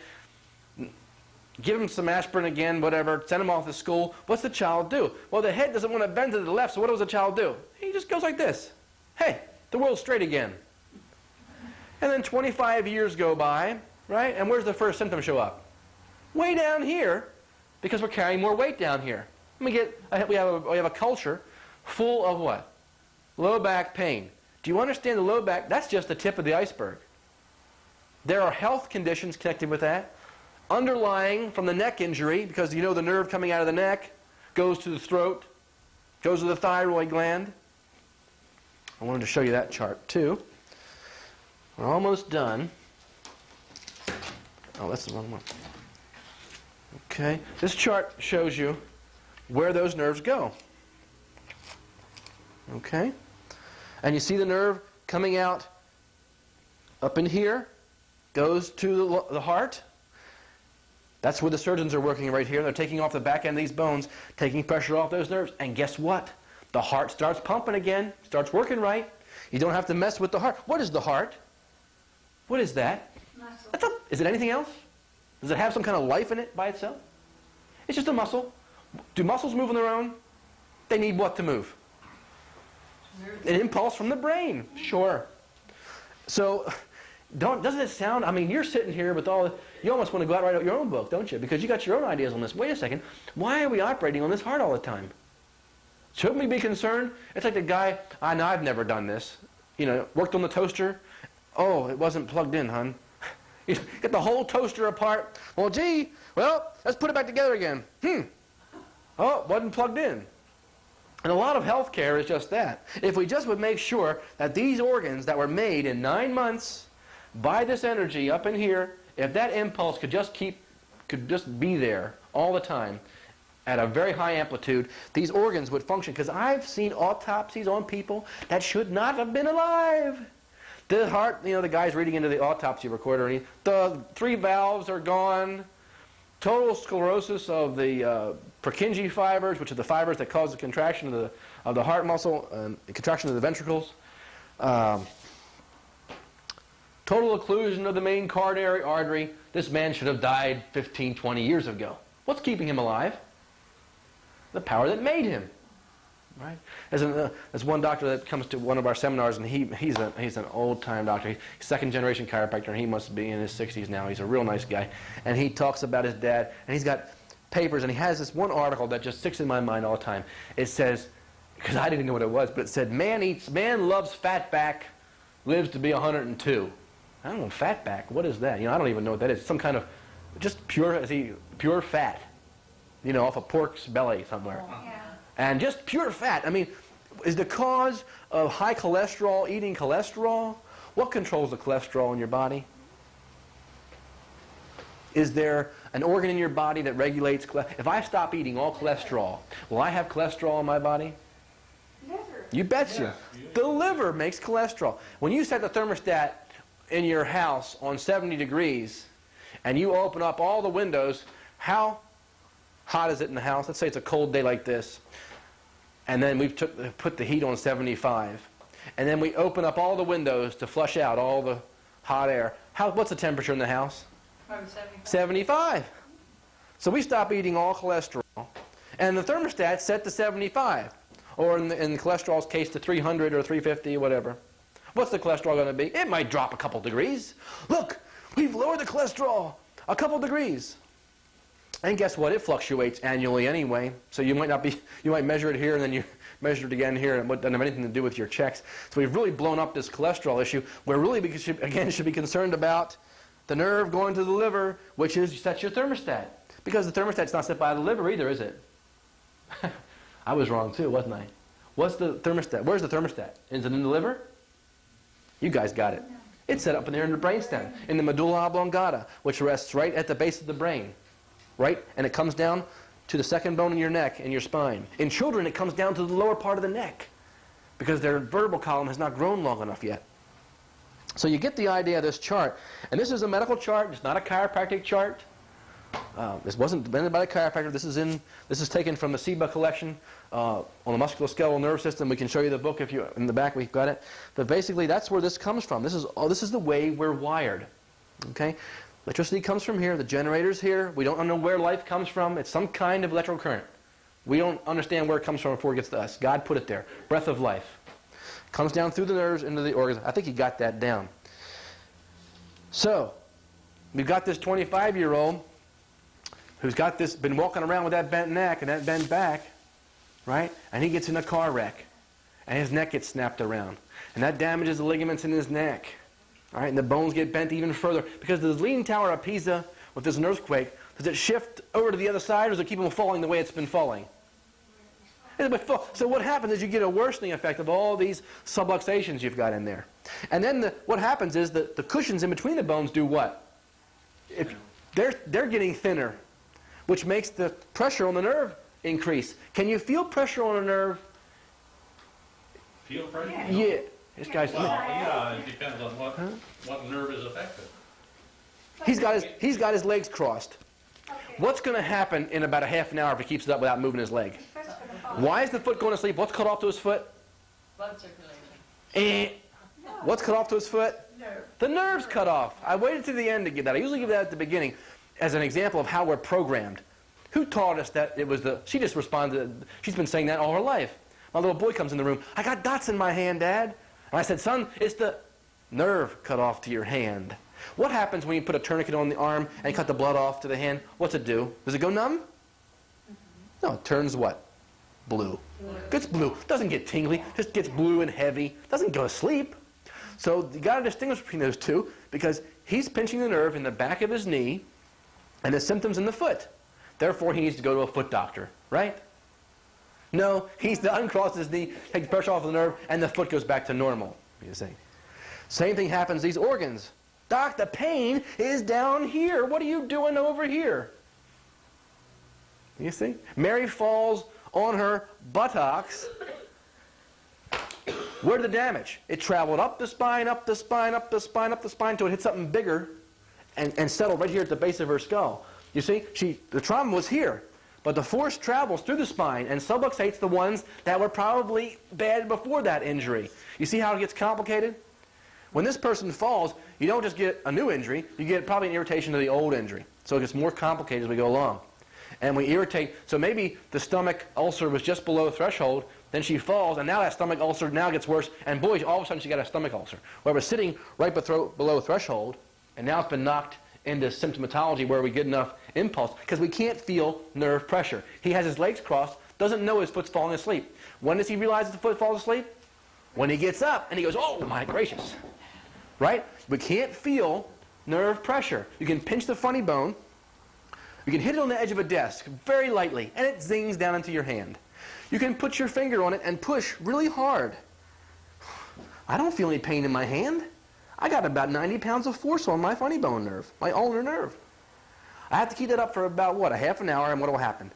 Give him some aspirin again, whatever. Send him off to school. What's the child do? Well, the head doesn't want to bend to the left, so what does the child do? He just goes like this. Hey, the world's straight again. And then 25 years go by, right? And where's the first symptom show up? Way down here, because we're carrying more weight down here. We have a culture full of what? Low back pain. Do you understand the low back? That's just the tip of the iceberg. There are health conditions connected with that. Underlying from the neck injury, because the nerve coming out of the neck goes to the throat, goes to the thyroid gland. I wanted to show you that chart too. We're almost done. Oh, that's the wrong one. Okay, this chart shows you where those nerves go. Okay, and you see the nerve coming out up in here, goes to the heart. That's where the surgeons are working right here. They're taking off the back end of these bones, taking pressure off those nerves, and guess what? The heart starts pumping again, starts working right. You don't have to mess with the heart. What is the heart? What is that? Muscle. Is it anything else? Does it have some kind of life in it by itself? It's just a muscle. Do muscles move on their own? They need what to move? An impulse from the brain. Sure. So, doesn't it sound, you're sitting here with you almost want to go out and write your own book, don't you? Because you got your own ideas on this. Wait a second. Why are we operating on this heart all the time? Shouldn't we be concerned? It's like the guy, I know I've never done this. Worked on the toaster. Oh, it wasn't plugged in, hon. You get the whole toaster apart. Well, let's put it back together again. Oh, it wasn't plugged in. And a lot of health care is just that. If we just would make sure that these organs that were made in 9 months by this energy up in here, if that impulse could just be there all the time at a very high amplitude, these organs would function. Because I've seen autopsies on people that should not have been alive. The heart, the guy's reading into the autopsy recorder, and the 3 valves are gone. Total sclerosis of the Purkinje fibers, which are the fibers that cause the contraction of the heart muscle, and the contraction of the ventricles. Total occlusion of the main coronary artery. This man should have died 15, 20 years ago. What's keeping him alive? The power that made him. Right? There's one doctor that comes to one of our seminars, and he's an old-time doctor. He's second-generation chiropractor, and he must be in his 60s now. He's a real nice guy. And he talks about his dad, and he's got papers, and he has this one article that just sticks in my mind all the time. It says, because I didn't know what it was, but it said, man loves fatback, lives to be 102. I don't know, fatback, what is that? I don't even know what that is. Some kind of Just pure fat. You know, off a pork's belly somewhere. Yeah. And just pure fat. I mean, is the cause of high cholesterol eating cholesterol? What controls the cholesterol in your body? Is there an organ in your body that regulates cholesterol? If I stop eating all cholesterol, will I have cholesterol in my body? Liver. You betcha. The liver makes cholesterol. When you set the thermostat in your house on 70 degrees and you open up all the windows, how hot is it in the house? Let's say it's a cold day like this. And then we've put the heat on 75. And then we open up all the windows to flush out all the hot air. What's the temperature in the house? Probably 75. 75. So we stop eating all cholesterol. And the thermostat set to 75. Or in the cholesterol's case to 300 or 350, whatever. What's the cholesterol going to be? It might drop a couple degrees. Look, we've lowered the cholesterol a couple degrees. And guess what? It fluctuates annually anyway. So you might measure it here and then you measure it again here, and it doesn't have anything to do with your checks. So we've really blown up this cholesterol issue. Where really we should be concerned about the nerve going to the liver, which is that's your thermostat. Because the thermostat's not set by the liver either, is it? I was wrong too, wasn't I? What's the thermostat? Where's the thermostat? Is it in the liver? You guys got it. It's set up in there in the brainstem, in the medulla oblongata, which rests right at the base of the brain. Right? And it comes down to the second bone in your neck and your spine. In children, it comes down to the lower part of the neck because their vertebral column has not grown long enough yet. So you get the idea of this chart. And this is a medical chart. It's not a chiropractic chart. This wasn't invented by the chiropractor. This is taken from the SIBA collection on the musculoskeletal nerve system. We can show you the book if you in the back. We've got it. But basically, that's where this comes from. This is the way we're wired. Okay, electricity comes from here. The generator's here. We don't know where life comes from. It's some kind of electrical current. We don't understand where it comes from before it gets to us. God put it there. Breath of life comes down through the nerves into the organs. I think he got that down. So we've got this 25-year-old. Who's got this, been walking around with that bent neck and that bent back, right? And he gets in a car wreck, and his neck gets snapped around. And that damages the ligaments in his neck, all right? And the bones get bent even further. Because the Leaning Tower of Pisa, with this earthquake, does it shift over to the other side, or does it keep him falling the way it's been falling? So what happens is you get a worsening effect of all these subluxations you've got in there. And then what happens is that the cushions in between the bones do what? If they're getting thinner, which makes the pressure on the nerve increase. Can you feel pressure on a nerve? Feel pressure? Yeah. This guy's. Well, yeah, it depends on what nerve is affected. He's got his legs crossed. Okay. What's going to happen in about a half an hour if he keeps it up without moving his leg? Foot's gonna fall. Why is the foot going to sleep? What's cut off to his foot? Blood circulation. What's cut off to his foot? No. The nerve's cut off. I waited to the end to give that. I usually give that at the beginning as an example of how we're programmed. Who taught us that it was she just responded, she's been saying that all her life. My little boy comes in the room, I got dots in my hand, Dad. And I said, son, it's the nerve cut off to your hand. What happens when you put a tourniquet on the arm and cut the blood off to the hand? What's it do? Does it go numb? No, it turns what? Blue. Gets blue. Doesn't get tingly, just gets blue and heavy. Doesn't go to sleep. So you got to distinguish between those two because he's pinching the nerve in the back of his knee and the symptoms in the foot. Therefore, he needs to go to a foot doctor, right? No, he needs to uncross his knee, take the pressure off the nerve, and the foot goes back to normal, you see. Same thing happens to these organs. Doc, the pain is down here. What are you doing over here? You see? Mary falls on her buttocks. Where'd the damage? It traveled up the spine, up the spine, up the spine, up the spine, until it hit something bigger and settled right here at the base of her skull. You see, the trauma was here, but the force travels through the spine and subluxates the ones that were probably bad before that injury. You see how it gets complicated? When this person falls, you don't just get a new injury, you get probably an irritation to the old injury. So it gets more complicated as we go along. And we irritate, so maybe the stomach ulcer was just below threshold, then she falls, and now that stomach ulcer now gets worse, and boy, all of a sudden she got a stomach ulcer. Where it was sitting right below threshold, and now it's been knocked into symptomatology where we get enough impulse, because we can't feel nerve pressure. He has his legs crossed, doesn't know his foot's falling asleep. When does he realize that the foot falls asleep? When he gets up, and he goes, oh my gracious. Right? We can't feel nerve pressure. You can pinch the funny bone, You can hit it on the edge of a desk very lightly, and it zings down into your hand. You can put your finger on it and push really hard. I don't feel any pain in my hand. I got about 90 pounds of force on my funny bone nerve, my ulnar nerve. I have to keep that up for about, what, a half an hour, and what will happen?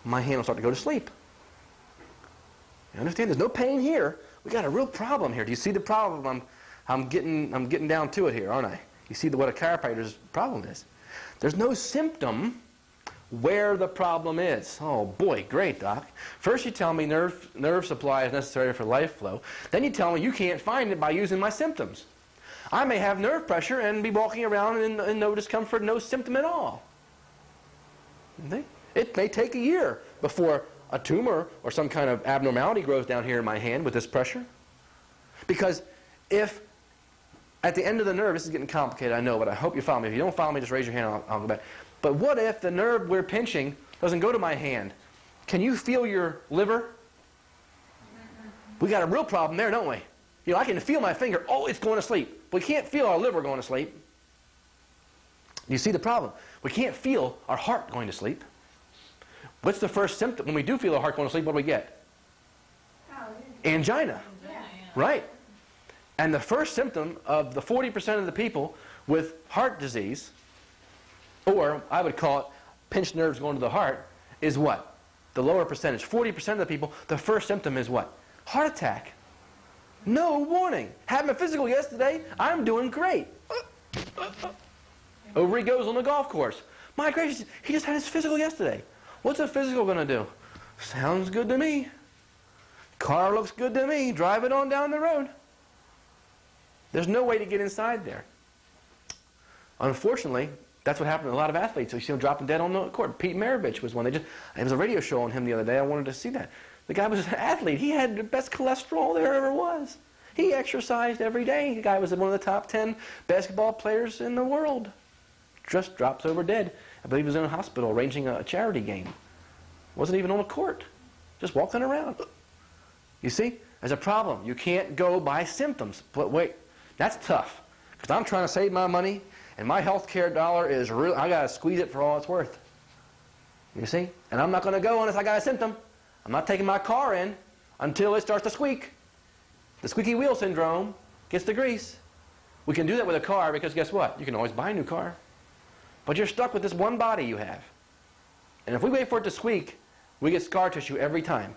My hand will start to go to sleep. You understand? There's no pain here. We got a real problem here. Do you see the problem? I'm getting down to it here, aren't I? You see what a chiropractor's problem is. There's no symptom where the problem is. Oh boy, great, doc. First you tell me nerve supply is necessary for life flow. Then you tell me you can't find it by using my symptoms. I may have nerve pressure and be walking around in no discomfort, no symptom at all. It may take a year before a tumor or some kind of abnormality grows down here in my hand with this pressure. Because if at the end of the nerve, this is getting complicated, I know, but I hope you follow me. If you don't follow me, just raise your hand, I'll go back. But what if the nerve we're pinching doesn't go to my hand? Can you feel your liver? We got a real problem there, don't we? You know, I can feel my finger, oh, it's going to sleep. We can't feel our liver going to sleep. You see the problem? We can't feel our heart going to sleep. What's the first symptom? When we do feel our heart going to sleep, what do we get? Angina. Yeah. Right. And the first symptom of the 40% of the people with heart disease, or I would call it pinched nerves going to the heart, is what? The lower percentage. 40% of the people, the first symptom is what? Heart attack. No warning. Had my physical yesterday. I'm doing great. Over he goes on the golf course. My gracious, he just had his physical yesterday. What's a physical going to do? Sounds good to me. Car looks good to me. Drive it on down the road. There's no way to get inside there. Unfortunately, that's what happened to a lot of athletes. You see them dropping dead on the court. Pete Maravich was one. There was a radio show on him the other day. I wanted to see that. The guy was an athlete. He had the best cholesterol there ever was. He exercised every day. The guy was one of the top 10 basketball players in the world. Just drops over dead. I believe he was in a hospital arranging a charity game. Wasn't even on the court. Just walking around. You see? There's a problem. You can't go by symptoms. But wait, that's tough. Because I'm trying to save my money, and my health care dollar is real. I got to squeeze it for all it's worth. You see? And I'm not going to go unless I got a symptom. I'm not taking my car in until it starts to squeak. The squeaky wheel syndrome gets the grease. We can do that with a car because guess what? You can always buy a new car. But you're stuck with this one body you have. And if we wait for it to squeak, we get scar tissue every time.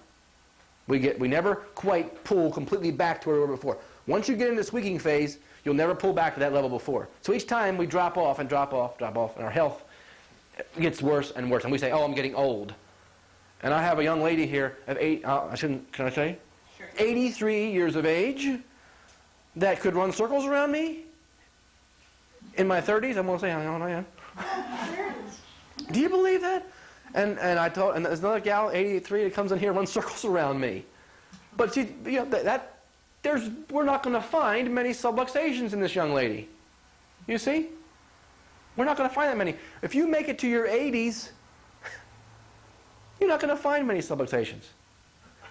We never quite pull completely back to where we were before. Once you get into the squeaking phase, you'll never pull back to that level before. So each time we drop off and drop off, drop off, and our health gets worse and worse. And we say, oh, I'm getting old. And I have a young lady here of can I say? Sure. 83 years of age that could run circles around me in my 30s. I'm going to say how old I am. Do you believe that? And there's another gal, 83, that comes in here and runs circles around me. But see, you know, we're not going to find many subluxations in this young lady. You see? We're not going to find that many. If you make it to your 80s, you're not going to find many subluxations.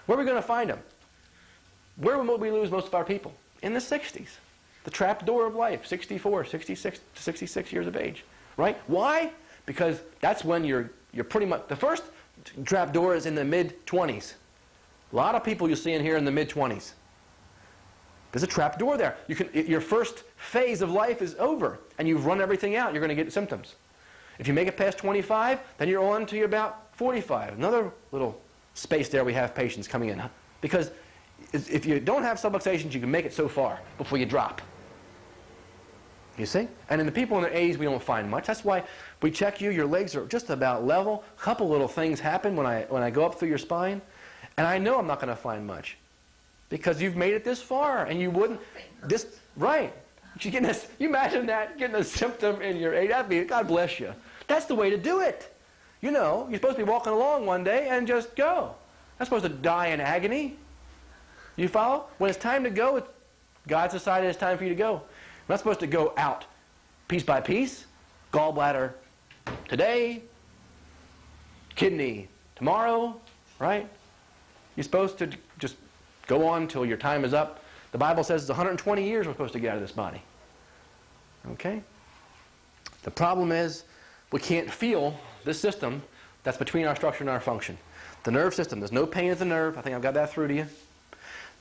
Where are we going to find them? Where will we lose most of our people? In the 60s. The trap door of life, 64, 66 to 66 years of age. Right? Why? Because that's when you're pretty much, the first trap door is in the mid-20s. A lot of people you see in here in the mid-20s. There's a trap door there. Your first phase of life is over, and you've run everything out. You're going to get symptoms. If you make it past 25, then you're on to about 45. Another little space there we have patients coming in. Because if you don't have subluxations, you can make it so far before you drop. You see? And in the people in their 80s, we don't find much. That's why we check you. Your legs are just about level. A couple little things happen when I go up through your spine. And I know I'm not going to find much. Because you've made it this far. And you wouldn't... Right. You imagine that, getting a symptom in your 80s. That'd be, God bless you. That's the way to do it. You know, you're supposed to be walking along one day and just go. Not supposed to die in agony. You follow? When it's time to go, God's decided it's time for you to go. You're not supposed to go out piece by piece. Gallbladder today, kidney tomorrow, right? You're supposed to just go on till your time is up. The Bible says it's 120 years we're supposed to get out of this body. Okay? The problem is we can't feel this system that's between our structure and our function. The nerve system. There's no pain at the nerve. I think I've got that through to you.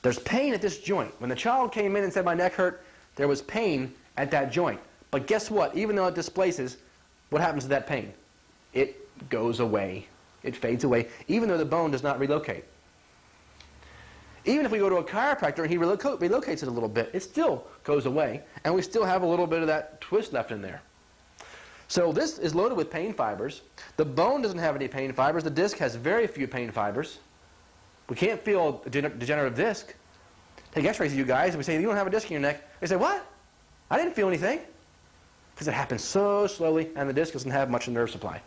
There's pain at this joint. When the child came in and said my neck hurt, there was pain at that joint. But guess what? Even though it displaces, what happens to that pain? It goes away. It fades away, even though the bone does not relocate. Even if we go to a chiropractor and he relocates it a little bit, it still goes away, and we still have a little bit of that twist left in there. So this is loaded with pain fibers. The bone doesn't have any pain fibers. The disc has very few pain fibers. We can't feel a degenerative disc. Take x-rays of you guys, and we say, you don't have a disc in your neck. They say, what? I didn't feel anything. Because it happens so slowly, and the disc doesn't have much nerve supply.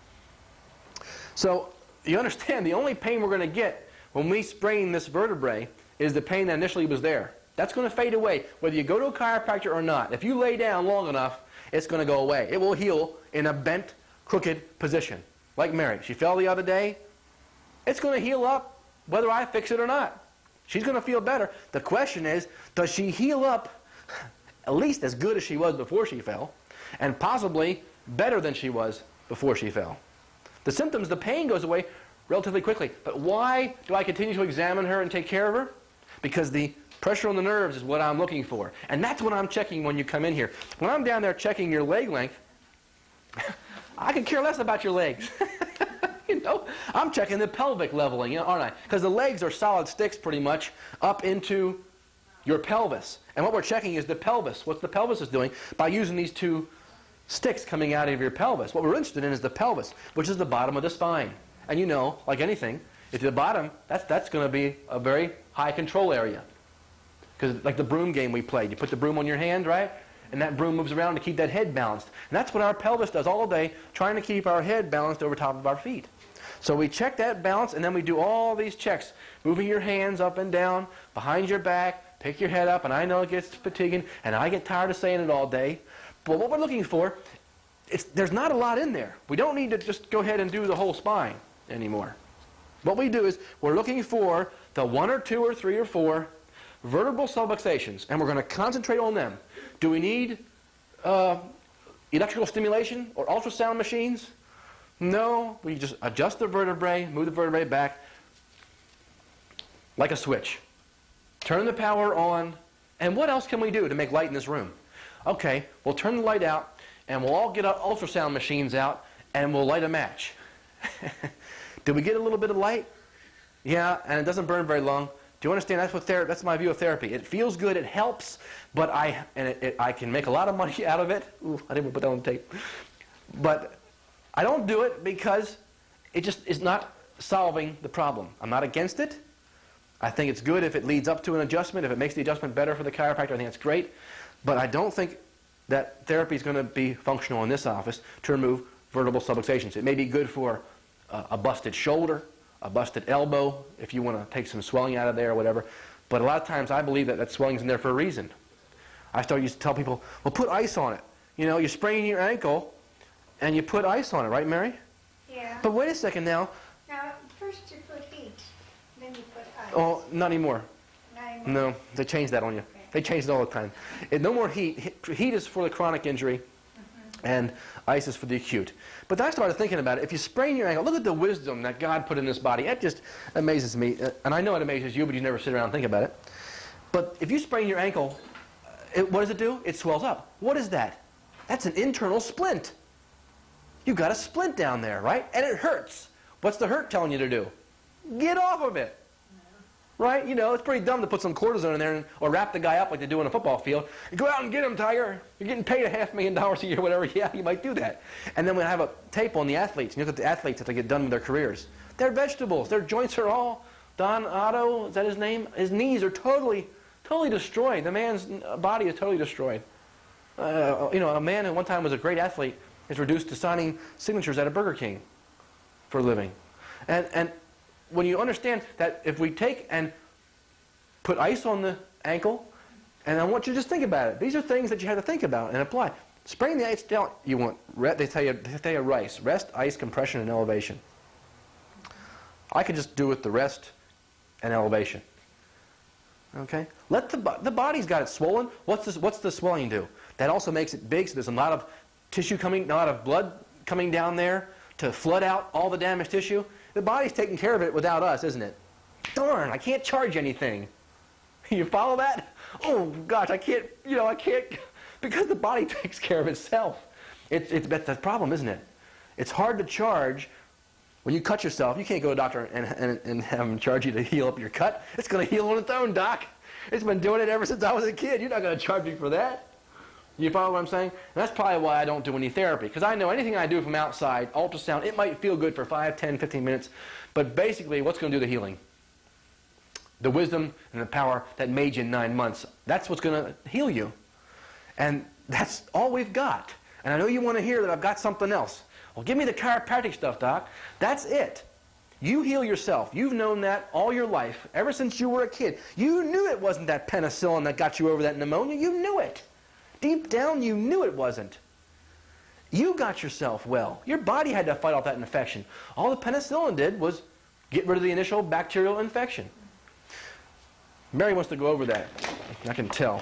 So you understand, the only pain we're going to get when we sprain this vertebrae is the pain that initially was there. That's going to fade away, whether you go to a chiropractor or not. If you lay down long enough, it's going to go away. It will heal in a bent, crooked position. Like Mary. She fell the other day. It's going to heal up whether I fix it or not. She's going to feel better. The question is, does she heal up at least as good as she was before she fell, and possibly better than she was before she fell? The symptoms, the pain goes away relatively quickly. But why do I continue to examine her and take care of her? Because the pressure on the nerves is what I'm looking for. And that's what I'm checking when you come in here. When I'm down there checking your leg length, I could care less about your legs. You know, I'm checking the pelvic leveling, you know, aren't I? Because the legs are solid sticks pretty much up into your pelvis. And what we're checking is the pelvis. What the pelvis is doing by using these two sticks coming out of your pelvis. What we're interested in is the pelvis, which is the bottom of the spine. And you know, like anything, if the bottom, that's going to be a very high control area. Because like the broom game we played, you put the broom on your hand, right? And that broom moves around to keep that head balanced. And that's what our pelvis does all day, trying to keep our head balanced over top of our feet. So we check that balance, and then we do all these checks, moving your hands up and down, behind your back, pick your head up, and I know it gets fatiguing, and I get tired of saying it all day. But what we're looking for, there's not a lot in there. We don't need to just go ahead and do the whole spine anymore. What we do is we're looking for the 1 or 2 or 3 or 4 vertebral subluxations, and we're going to concentrate on them. Do we need electrical stimulation or ultrasound machines? No, we just adjust the vertebrae, move the vertebrae back like a switch. Turn the power on, and what else can we do to make light in this room? Okay, we'll turn the light out, and we'll all get our ultrasound machines out, and we'll light a match. Did we get a little bit of light? Yeah, and it doesn't burn very long. Do you understand? That's my view of therapy. It feels good, it helps, but I can make a lot of money out of it. Ooh, I didn't want to put that on the tape. But I don't do it because it just is not solving the problem. I'm not against it. I think it's good if it leads up to an adjustment. If it makes the adjustment better for the chiropractor, I think it's great. But I don't think that therapy is going to be functional in this office to remove vertebral subluxations. It may be good for a busted shoulder, a busted elbow, if you want to take some swelling out of there or whatever. But a lot of times I believe that swelling's in there for a reason. I used to tell people, well, put ice on it. You know, you sprain your ankle and you put ice on it, right, Mary? Yeah. But wait a second now. Now, first you put heat, then you put ice. Oh, not anymore. Not anymore. No, they changed that on you. They change it all the time. No more heat. Heat is for the chronic injury, and ice is for the acute. But then I started thinking about it. If you sprain your ankle, look at the wisdom that God put in this body. It just amazes me. And I know it amazes you, but you never sit around and think about it. But if you sprain your ankle, what does it do? It swells up. What is that? That's an internal splint. You've got a splint down there, right? And it hurts. What's the hurt telling you to do? Get off of it. Right? You know, it's pretty dumb to put some cortisone in there or wrap the guy up like they do on a football field. You go out and get him, Tiger. You're getting paid $500,000 a year, whatever. Yeah, you might do that. And then we have a tape on the athletes. You look at the athletes as they get done with their careers. They're vegetables. Their joints are all, Don Otto, is that his name? His knees are totally destroyed. The man's body is totally destroyed. You know, a man who one time was a great athlete is reduced to signing signatures at a Burger King for a living. And when you understand that if we take and put ice on the ankle, and I want you to just think about it. These are things that you have to think about and apply. Spraying the ice down, you want, they tell you RICE, rest, ice, compression, and elevation. I could just do with the rest and elevation. Okay? Let the body's got it swollen. What's the swelling do? That also makes it big, so there's a lot of tissue coming, a lot of blood coming down there to flood out all the damaged tissue, the body's taking care of it without us, isn't it? Darn, I can't charge anything. You follow that? Oh gosh, I can't, because the body takes care of itself. That's the problem, isn't it? It's hard to charge when you cut yourself. You can't go to a doctor and have them charge you to heal up your cut. It's going to heal on its own, doc. It's been doing it ever since I was a kid. You're not going to charge me for that. You follow what I'm saying? And that's probably why I don't do any therapy, because I know anything I do from outside, ultrasound, it might feel good for 5, 10, 15 minutes, but basically what's going to do the healing? The wisdom and the power that made you in 9 months. That's what's going to heal you. And that's all we've got. And I know you want to hear that I've got something else. Well, give me the chiropractic stuff, doc. That's it. You heal yourself. You've known that all your life, ever since you were a kid. You knew it wasn't that penicillin that got you over that pneumonia. You knew it. Deep down, you knew it wasn't. You got yourself well. Your body had to fight off that infection. All the penicillin did was get rid of the initial bacterial infection. Mary wants to go over that. I can tell.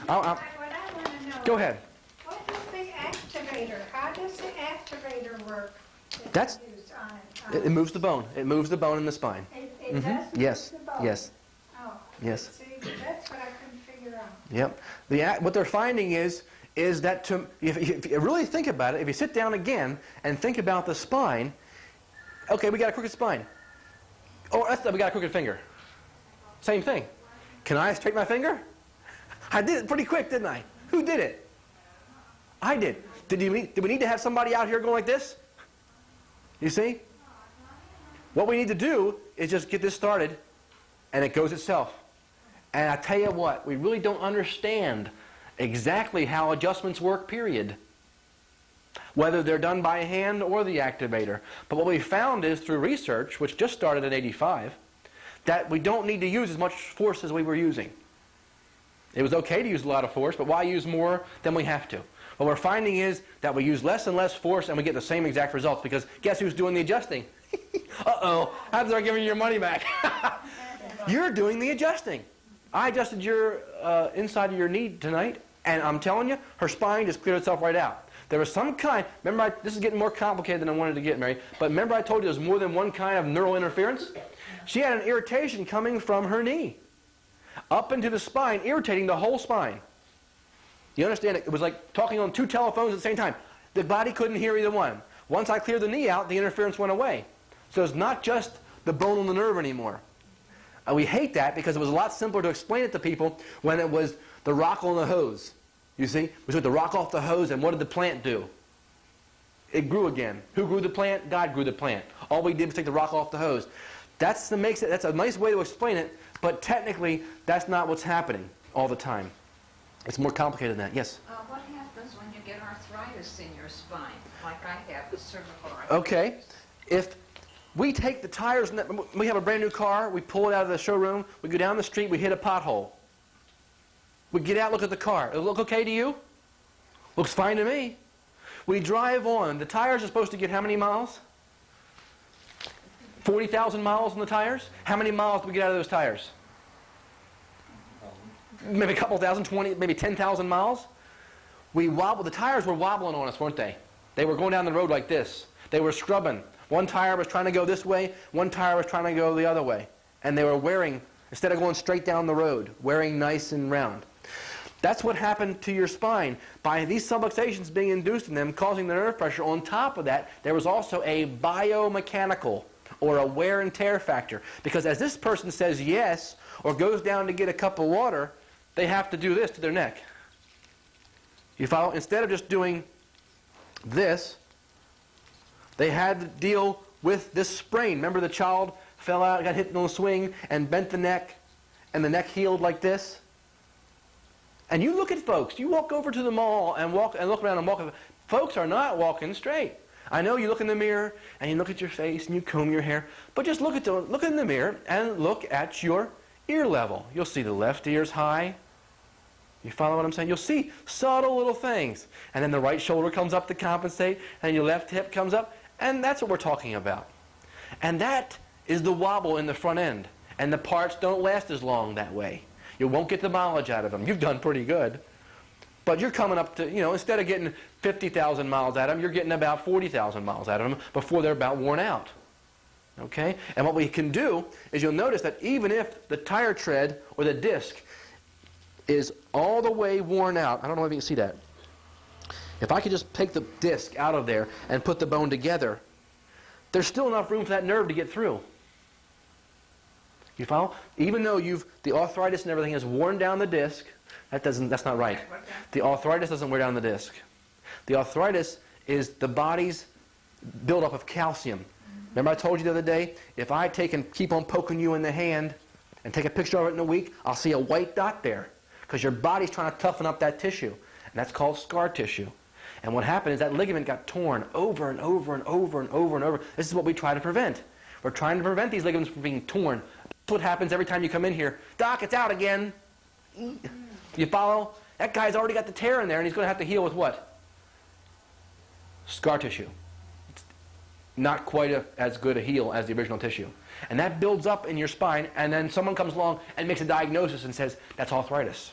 What I want to know. Go ahead. What is the activator? How does the activator work? That's- you use on it? It moves the bone. It moves the bone in the spine. It does move Yes. the bone? Yes. Oh. Yes. See, that's what I couldn't figure out. Yep. What they're finding is that if you really think about it, if you sit down again and think about the spine, okay, we got a crooked spine. Oh, we got a crooked finger. Same thing. Can I straighten my finger? I did it pretty quick, didn't I? Who did it? I did. Did we need to have somebody out here going like this? You see? What we need to do is just get this started, and it goes itself. And I tell you what, we really don't understand exactly how adjustments work, period. Whether they're done by hand or the activator. But what we found is, through research, which just started in '85, that we don't need to use as much force as we were using. It was okay to use a lot of force, but why use more than we have to? What we're finding is that we use less and less force and we get the same exact results, because guess who's doing the adjusting? Uh-oh, I have to start giving you your money back. You're doing the adjusting. I adjusted your inside of your knee tonight, and I'm telling you, her spine just cleared itself right out. There was some kind, remember, this is getting more complicated than I wanted to get, Mary, but remember I told you there's more than one kind of neural interference? She had an irritation coming from her knee up into the spine, irritating the whole spine. You understand? It was like talking on 2 telephones at the same time. The body couldn't hear either one. Once I cleared the knee out, the interference went away. So it's not just the bone on the nerve anymore. We hate that because it was a lot simpler to explain it to people when it was the rock on the hose. You see? We took the rock off the hose, and what did the plant do? It grew again. Who grew the plant? God grew the plant. All we did was take the rock off the hose. That's a nice way to explain it, but technically that's not what's happening all the time. It's more complicated than that. Yes? What happens when you get arthritis in your spine, like I have, the cervical arthritis? Okay. If we take the tires, we have a brand new car, we pull it out of the showroom, we go down the street, we hit a pothole. We get out, look at the car. It look okay to you? Looks fine to me. We drive on. The tires are supposed to get how many miles? 40,000 miles on the tires? How many miles do we get out of those tires? Maybe a couple thousand, 20, maybe 10,000 miles? The tires were wobbling on us, weren't they? They were going down the road like this. They were scrubbing. One tire was trying to go this way, one tire was trying to go the other way. And they were wearing, instead of going straight down the road, wearing nice and round. That's what happened to your spine. By these subluxations being induced in them, causing the nerve pressure, on top of that, there was also a biomechanical or a wear and tear factor. Because as this person says yes, or goes down to get a cup of water, they have to do this to their neck. You follow? Instead of just doing this, they had to deal with this sprain. Remember, the child fell out, got hit on the swing, and bent the neck, and the neck healed like this? And you look at folks. You walk over to the mall and look around and walk. Folks are not walking straight. I know you look in the mirror and you look at your face and you comb your hair, but just look in the mirror and look at your ear level. You'll see the left ear's high. You follow what I'm saying? You'll see subtle little things. And then the right shoulder comes up to compensate, and your left hip comes up, and that's what we're talking about. And that is the wobble in the front end. And the parts don't last as long that way. You won't get the mileage out of them. You've done pretty good. But you're coming up to, instead of getting 50,000 miles out of them, you're getting about 40,000 miles out of them before they're about worn out. Okay? And what we can do is you'll notice that even if the tire tread or the disc is all the way worn out, I don't know if you can see that. If I could just take the disc out of there and put the bone together, there's still enough room for that nerve to get through. You follow? Even though the arthritis and everything has worn down the disc, that's not right. The arthritis doesn't wear down the disc. The arthritis is the body's buildup of calcium. Remember I told you the other day, if I take and keep on poking you in the hand and take a picture of it in a week, I'll see a white dot there because your body's trying to toughen up that tissue. And that's called scar tissue. And what happened is that ligament got torn over and over and over and over and over. This is what we try to prevent. We're trying to prevent these ligaments from being torn. That's what happens every time you come in here. Doc, it's out again. You follow? That guy's already got the tear in there, and he's going to have to heal with what? Scar tissue. It's not quite as good a heal as the original tissue. And that builds up in your spine, and then someone comes along and makes a diagnosis and says, that's arthritis.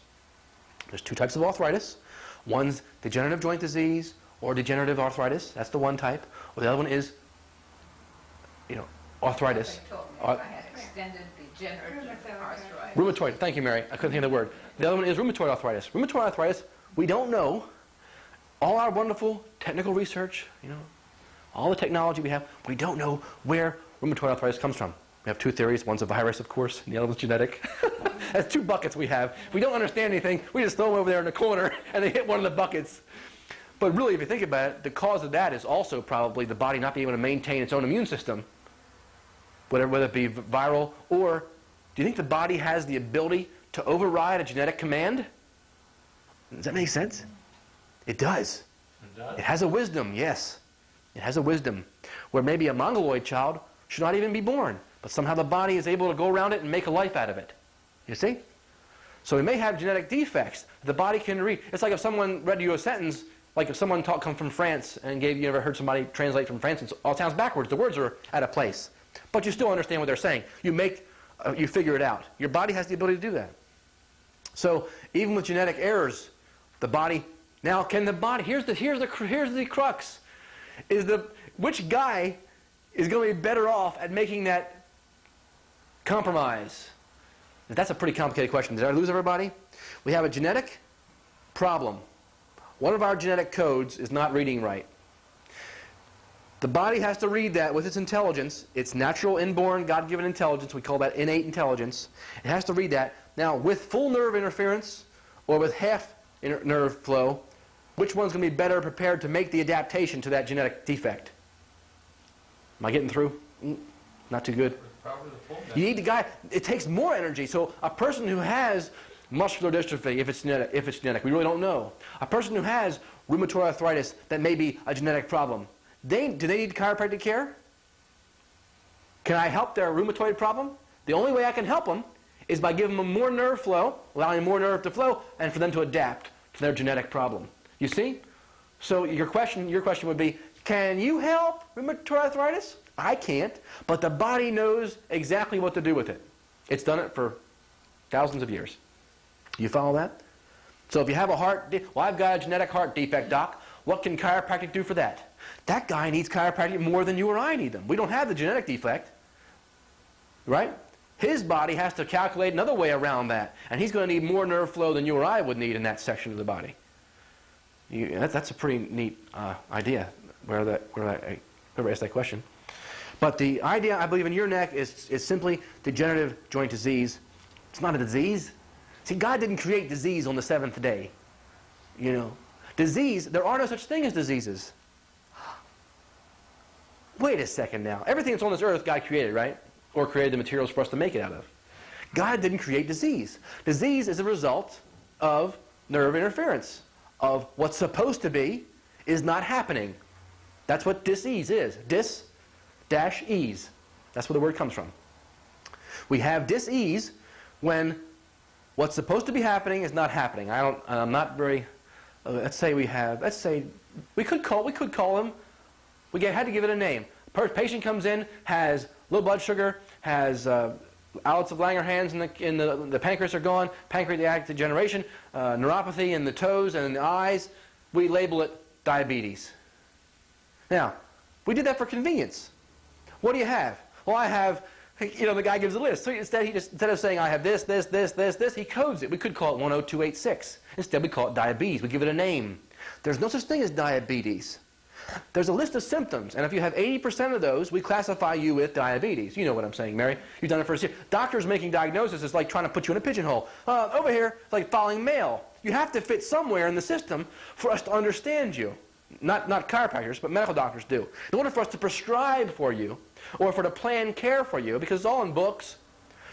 There's two types of arthritis. One's degenerative joint disease or degenerative arthritis. That's the one type. Or the other one is, arthritis. They told me if I had extended degenerative arthritis. Rheumatoid. Thank you, Mary. I couldn't think of the word. The other one is rheumatoid arthritis. Rheumatoid arthritis, we don't know. All our wonderful technical research, all the technology we have, we don't know where rheumatoid arthritis comes from. We have two theories. One's a virus, of course, and the other one's genetic. That's two buckets we have. If we don't understand anything, we just throw them over there in the corner, and they hit one of the buckets. But really, if you think about it, the cause of that is also probably the body not being able to maintain its own immune system, whether it be viral or... Do you think the body has the ability to override a genetic command? Does that make sense? It does. It does? It has a wisdom, yes. It has a wisdom. Where maybe a mongoloid child should not even be born, but somehow the body is able to go around it and make a life out of it. You see? So we may have genetic defects that the body can read. It's like if someone read you a sentence, like if someone come from France and you ever heard somebody translate from France, it all sounds backwards. The words are out of place. But you still understand what they're saying. You figure it out. Your body has the ability to do that. So even with genetic errors, the body... Now, can the body... Here's the crux. Which guy is going to be better off at making that compromise? That's a pretty complicated question. Did I lose everybody? We have a genetic problem. One of our genetic codes is not reading right. The body has to read that with its intelligence, its natural, inborn, God-given intelligence. We call that innate intelligence. It has to read that. Now, with full nerve interference or with half nerve flow, which one's going to be better prepared to make the adaptation to that genetic defect? Am I getting through? Not too good. Probably the full You need the guy. It takes more energy. So a person who has muscular dystrophy, if it's genetic, we really don't know. A person who has rheumatoid arthritis, that may be a genetic problem. Do they need chiropractic care? Can I help their rheumatoid problem? The only way I can help them is by giving them more nerve flow, allowing more nerve to flow, and for them to adapt to their genetic problem. You see? So your question would be, can you help rheumatoid arthritis? I can't, but the body knows exactly what to do with it. It's done it for thousands of years. You follow that? So if you have I've got a genetic heart defect, doc. What can chiropractic do for that? That guy needs chiropractic more than you or I need them. We don't have the genetic defect, right? His body has to calculate another way around that, and he's going to need more nerve flow than you or I would need in that section of the body. That's a pretty neat idea, whoever asked that question. But the idea, I believe, in your neck is simply degenerative joint disease. It's not a disease. See, God didn't create disease on the seventh day. Disease, there are no such thing as diseases. Wait a second now. Everything that's on this earth, God created, right? Or created the materials for us to make it out of. God didn't create disease. Disease is a result of nerve interference, of what's supposed to be is not happening. That's what dis-ease is. Dis-ease. That's where the word comes from. We have dis-ease when what's supposed to be happening is not happening. I'm not very... let's say we could call him. We had to give it a name. Patient comes in, has low blood sugar, has Outlets of Langerhans in the pancreas are gone, pancreatic degeneration, neuropathy in the toes and in the eyes. We label it diabetes. Now, we did that for convenience. What do you have? Well, I have, the guy gives a list. So instead of saying I have this, he codes it. We could call it 10286. Instead, we call it diabetes. We give it a name. There's no such thing as diabetes. There's a list of symptoms, and if you have 80% of those, we classify you with diabetes. You know what I'm saying, Mary. You've done it for a year. Doctors making diagnosis is like trying to put you in a pigeonhole. Over here, it's like filing mail. You have to fit somewhere in the system for us to understand you. Not chiropractors, but medical doctors do. In order for us to prescribe for you, or for to plan care for you, because it's all in books,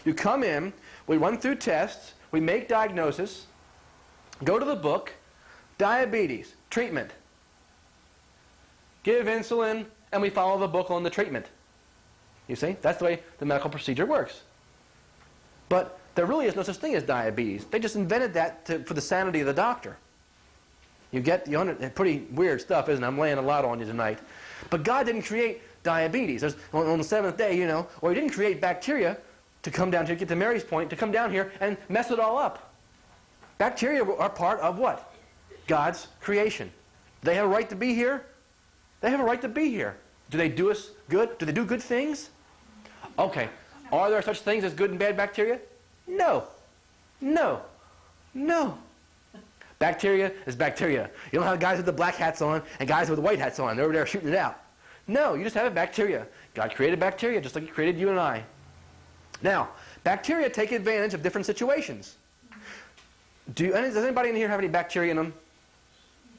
you come in, we run through tests, we make diagnosis, go to the book, diabetes, treatment. Give insulin, and we follow the book on the treatment. You see? That's the way the medical procedure works. But there really is no such thing as diabetes. They just invented that for the sanity of the doctor. Pretty weird stuff, isn't it? I'm laying a lot on you tonight. But God didn't create diabetes. On the seventh day, or He didn't create bacteria to come down here, get to Mary's point, to come down here and mess it all up. Bacteria are part of what? God's creation. Do they have a right to be here? They have a right to be here. Do they do us good? Do they do good things? Okay. Are there such things as good and bad bacteria? No. No. No. Bacteria is bacteria. You don't have guys with the black hats on and guys with the white hats on. They're over there shooting it out. No, you just have a bacteria. God created bacteria just like He created you and I. Now, bacteria take advantage of different situations. Does anybody in here have any bacteria in them?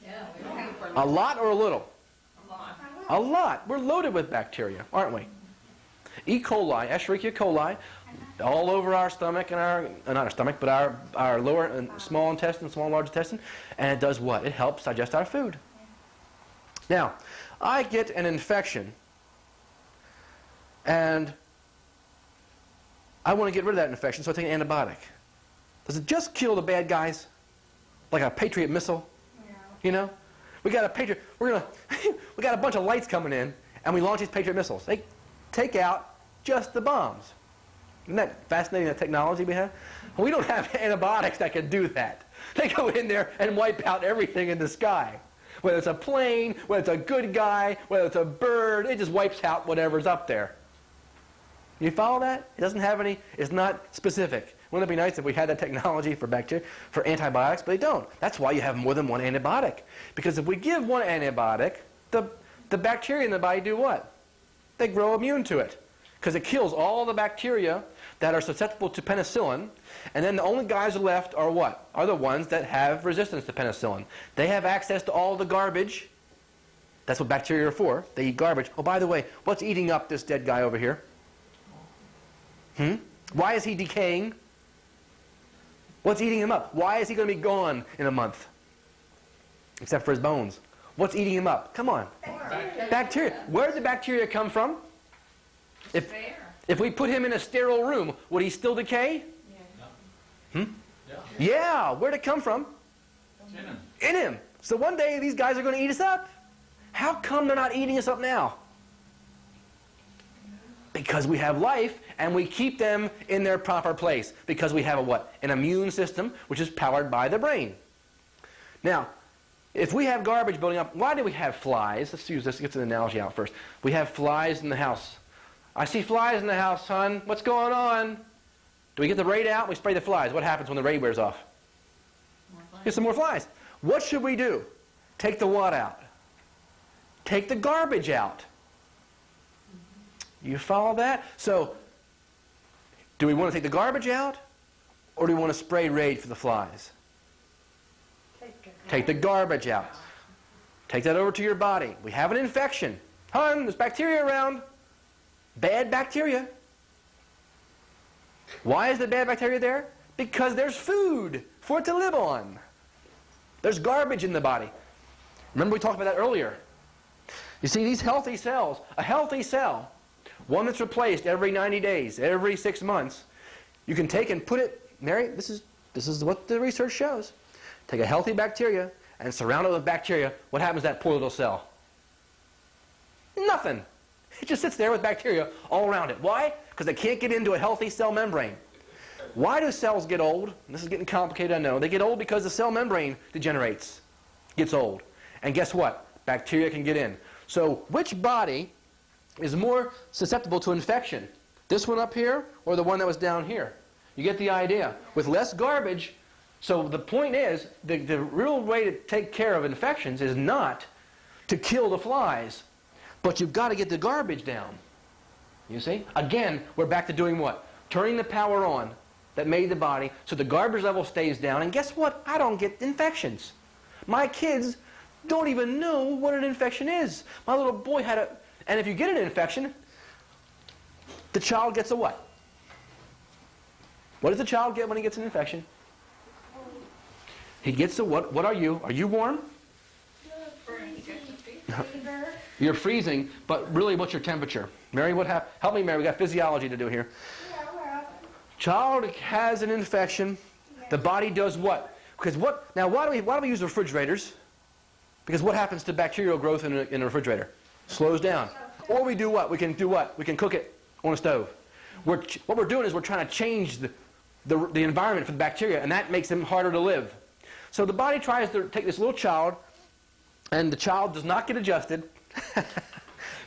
Yeah, we don't have A lot or a little? a lot. A lot. We're loaded with bacteria, aren't we? E. coli, Escherichia coli, all over our stomach and not our stomach, but our lower and small intestine, small and large intestine. And it does what? It helps digest our food. Now, I get an infection, and I want to get rid of that infection, so I take an antibiotic. Does it just kill the bad guys? Like a Patriot missile? No. We got a Patriot, we got a bunch of lights coming in, and we launch these Patriot missiles. They take out just the bombs. Isn't that fascinating, that technology we have? We don't have antibiotics that can do that. They go in there and wipe out everything in the sky. Whether it's a plane, whether it's a good guy, whether it's a bird, it just wipes out whatever's up there. You follow that? It doesn't have any, it's not specific. Wouldn't it be nice if we had that technology for bacteria, for antibiotics? But they don't. That's why you have more than one antibiotic. Because if we give one antibiotic, the bacteria in the body do what? They grow immune to it. Because it kills all the bacteria that are susceptible to penicillin. And then the only guys left are what? Are the ones that have resistance to penicillin. They have access to all the garbage. That's what bacteria are for. They eat garbage. Oh, by the way, what's eating up this dead guy over here? Why is he decaying? What's eating him up? Why is he going to be gone in a month? Except for his bones. What's eating him up? Come on. Bacteria. Where did the bacteria come from? If we put him in a sterile room, would he still decay? Yeah. Where'd it come from? In him. In him. So one day these guys are going to eat us up. How come they're not eating us up now? Because we have life and we keep them in their proper place. Because we have a what? An immune system which is powered by the brain. Now, if we have garbage building up, why do we have flies? Let's use this, get an analogy out first. We have flies in the house. I see flies in the house, son. What's going on? Do we get the raid out? We spray the flies. What happens when the raid wears off? Get some more flies. What should we do? Take the what out? Take the garbage out. You follow that? So, do we want to take the garbage out? Or do we want to spray raid for the flies? Take the garbage out. Take that over to your body. We have an infection. Hun, there's bacteria around. Bad bacteria. Why is the bad bacteria there? Because there's food for it to live on. There's garbage in the body. Remember we talked about that earlier. You see, these healthy cells, a healthy cell, one that's replaced every 90 days, every 6 months, you can take and put it, Mary, this is what the research shows. Take a healthy bacteria and surround it with bacteria. What happens to that poor little cell? Nothing. It just sits there with bacteria all around it. Why? Because they can't get into a healthy cell membrane. Why do cells get old? This is getting complicated, I know. They get old because the cell membrane degenerates, gets old. And guess what? Bacteria can get in. So which body is more susceptible to infection? This one up here or the one that was down here? You get the idea. With less garbage, so the point is, the real way to take care of infections is not to kill the flies, but you've got to get the garbage down. You see? Again, we're back to doing what? Turning the power on that made the body so the garbage level stays down, and guess what? I don't get infections. My kids don't even know what an infection is. My little boy had a... And if you get an infection, the child gets a what? What does the child get when he gets an infection? He gets a what? What are you? Are you warm? Fever. You're freezing, but really what's your temperature? Mary, what happened? Help me, Mary. We got physiology to do here. Yeah, well, Child has an infection. The body does what? Because what? Now, why do we use refrigerators? Because what happens to bacterial growth in a refrigerator? Slows down. Or we do what? We can do what? We can cook it on a stove. What we're doing is we're trying to change the environment for the bacteria, and that makes them harder to live. So the body tries to take this little child, and the child does not get adjusted.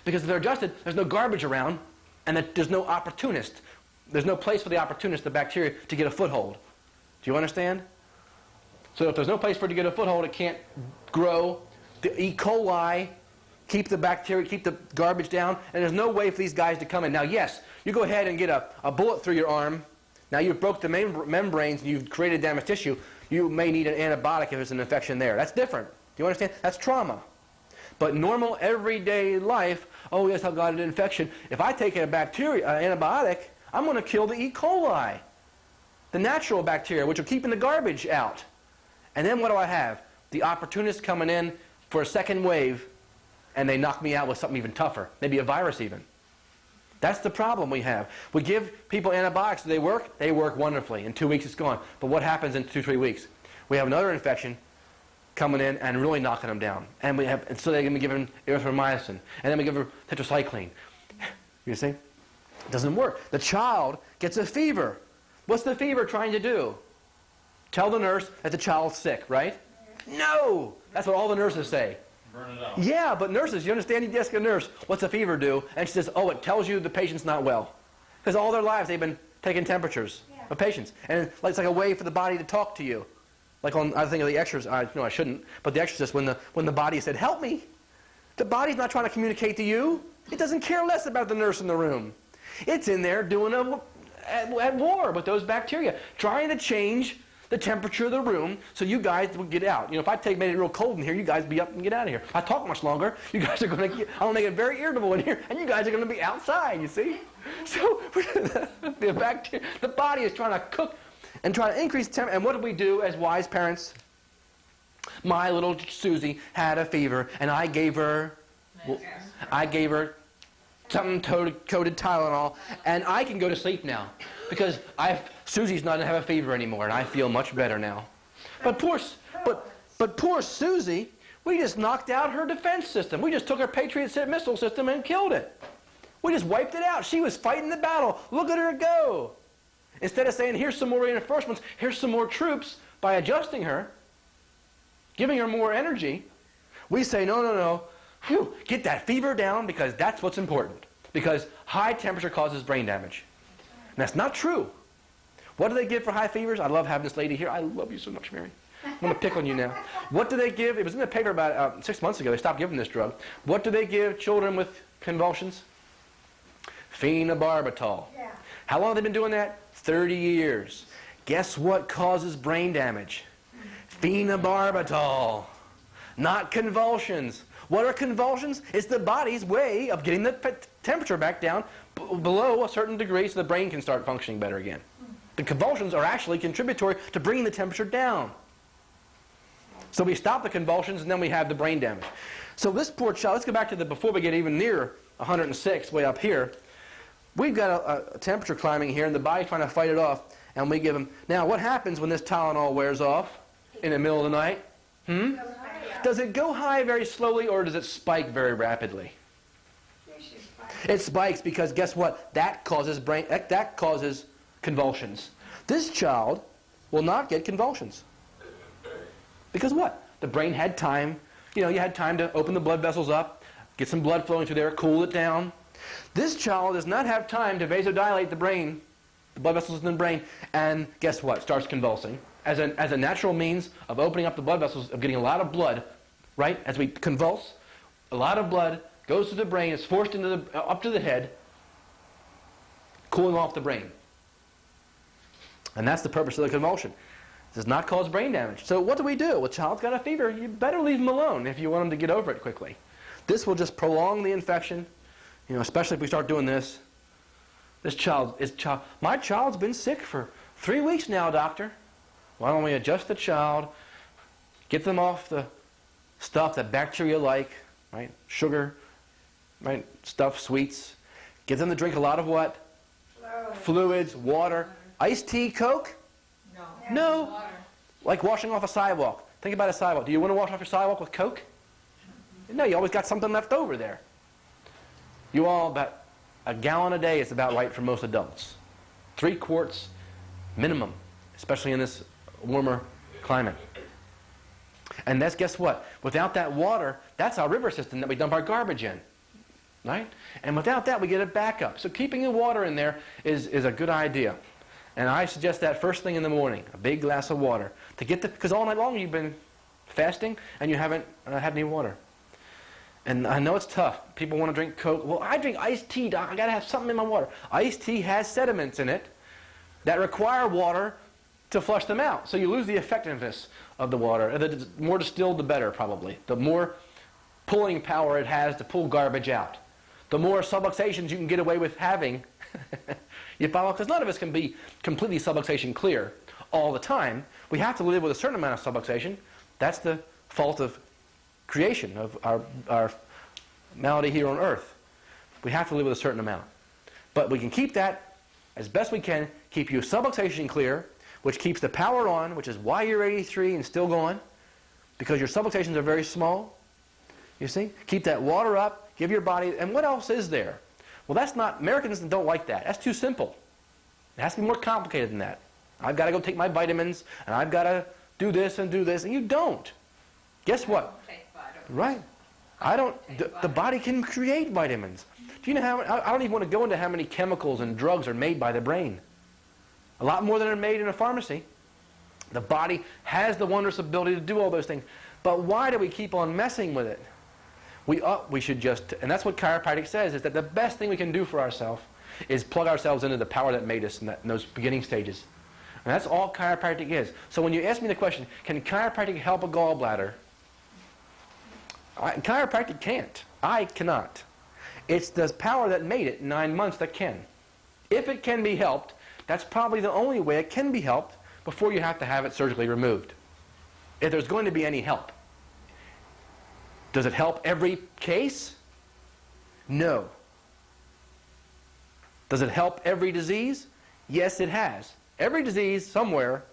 Because if they're adjusted, there's no garbage around, and there's no opportunist. There's no place for the opportunist, the bacteria, to get a foothold. Do you understand? So if there's no place for it to get a foothold, it can't grow. The E. coli keep the bacteria, keep the garbage down, and there's no way for these guys to come in. Now, yes, you go ahead and get a bullet through your arm. Now you've broke the membranes and you've created damaged tissue. You may need an antibiotic if there's an infection there. That's different. Do you understand? That's trauma. But normal, everyday life, oh yes, I've got an infection. If I take an antibiotic, I'm going to kill the E. coli, the natural bacteria, which are keeping the garbage out. And then what do I have? The opportunists coming in for a second wave, and they knock me out with something even tougher, maybe a virus even. That's the problem we have. We give people antibiotics. Do they work? They work wonderfully. In 2 weeks, it's gone. But what happens in 2-3 weeks? We have another infection coming in and really knocking them down. And so they're going to be given erythromycin. And then we give her tetracycline. You see? It doesn't work. The child gets a fever. What's the fever trying to do? Tell the nurse that the child's sick, right? No! That's what all the nurses say. Burn it out. Yeah, but nurses, you understand? You ask a nurse, what's a fever do? And she says, oh, it tells you the patient's not well. Because all their lives they've been taking temperatures of patients. And it's like a way for the body to talk to you. Like on, I think of the Exorcist, no, I shouldn't, but the Exorcist, when the body said, help me, the body's not trying to communicate to you. It doesn't care less about the nurse in the room. It's in there doing at war with those bacteria, trying to change the temperature of the room so you guys would get out. You know, if I made it real cold in here, you guys be up and get out of here. If I talk much longer, you guys are going to get, I'll make it very irritable in here, and you guys are going to be outside, you see? So the body is trying to cook and trying to increase temperature. And what did we do as wise parents? My little Susie had a fever, and I gave her something coated Tylenol, and I can go to sleep now because Susie's not going to have a fever anymore, and I feel much better now. But poor Susie, we just knocked out her defense system. We just took her Patriot missile system and killed it. We just wiped it out. She was fighting the battle. Look at her go. Instead of saying, here's some more reinforcements, here's some more troops, by adjusting her, giving her more energy, we say, no. Whew, get that fever down because that's what's important. Because high temperature causes brain damage. And that's not true. What do they give for high fevers? I love having this lady here. I love you so much, Mary. I'm going to pick on you now. What do they give? It was in the paper about 6 months ago. They stopped giving this drug. What do they give children with convulsions? Phenobarbital. yeah. How long have they been doing that? 30 years. Guess what causes brain damage? Phenobarbital. Not convulsions. What are convulsions? It's the body's way of getting the temperature back down below a certain degree so the brain can start functioning better again. The convulsions are actually contributory to bringing the temperature down. So we stop the convulsions and then we have the brain damage. So this poor child, let's go back to before we get even near 106, way up here. We've got a temperature climbing here and the body's trying to fight it off, and we give him. Now what happens when this Tylenol wears off in the middle of the night? Does it go high very slowly or does it spike very rapidly? It Fish is fine. It spikes because guess what? That causes convulsions. This child will not get convulsions. Because what? The brain had time. You had time to open the blood vessels up, get some blood flowing through there, cool it down. This child does not have time to vasodilate the brain, the blood vessels in the brain, and guess what? Starts convulsing. As a natural means of opening up the blood vessels, of getting a lot of blood, right? As we convulse, a lot of blood goes to the brain, is forced up to the head, cooling off the brain. And that's the purpose of the convulsion. It does not cause brain damage. So what do we do? Well, a child's got a fever. You better leave them alone if you want them to get over it quickly. This will just prolong the infection, especially if we start doing this. My child's been sick for 3 weeks now, doctor. Why don't we adjust the child, get them off the stuff that bacteria like, right? Sugar, right? Stuff, sweets. Get them to drink a lot of what? Fluids, water. Iced tea, Coke? No. Water. Like washing off a sidewalk. Think about a sidewalk. Do you want to wash off your sidewalk with Coke? No, you always got something left over there. About a gallon a day is about right for most adults. 3 quarts minimum, especially in this warmer climate. And guess what? Without that water, that's our river system that we dump our garbage in. Right? And without that, we get it back up. So keeping the water in there is a good idea. And I suggest that first thing in the morning, a big glass of water. Because all night long you've been fasting and you haven't had any water. And I know it's tough. People want to drink Coke. Well, I drink iced tea, Doc. I got to have something in my water. Iced tea has sediments in it that require water to flush them out. So you lose the effectiveness of the water. The more distilled, the better, probably. The more pulling power it has to pull garbage out. The more subluxations you can get away with having. You follow? Because none of us can be completely subluxation clear all the time. We have to live with a certain amount of subluxation. That's the fault of creation, of our malady here on earth. We have to live with a certain amount. But we can keep that as best we can, keep you subluxation clear, which keeps the power on, which is why you're 83 and still going, because your subluxations are very small. You see? Keep that water up, give your body, and what else is there? Well, that's not, Americans don't like that. That's too simple. It has to be more complicated than that. I've got to go take my vitamins, and I've got to do this, and you don't. Guess what? Take vitamins. Right. I don't, the body can create vitamins. Do you know how, I don't even want to go into how many chemicals and drugs are made by the brain. A lot more than are made in a pharmacy. The body has the wondrous ability to do all those things. But why do we keep on messing with it? We should just, and that's what chiropractic says, is that the best thing we can do for ourselves is plug ourselves into the power that made us in those beginning stages. And that's all chiropractic is. So when you ask me the question, can chiropractic help a gallbladder? Chiropractic can't. I cannot. It's the power that made it 9 months that can. If it can be helped, that's probably the only way it can be helped before you have to have it surgically removed. If there's going to be any help. Does it help every case? No. Does it help every disease? Yes, it has. Every disease somewhere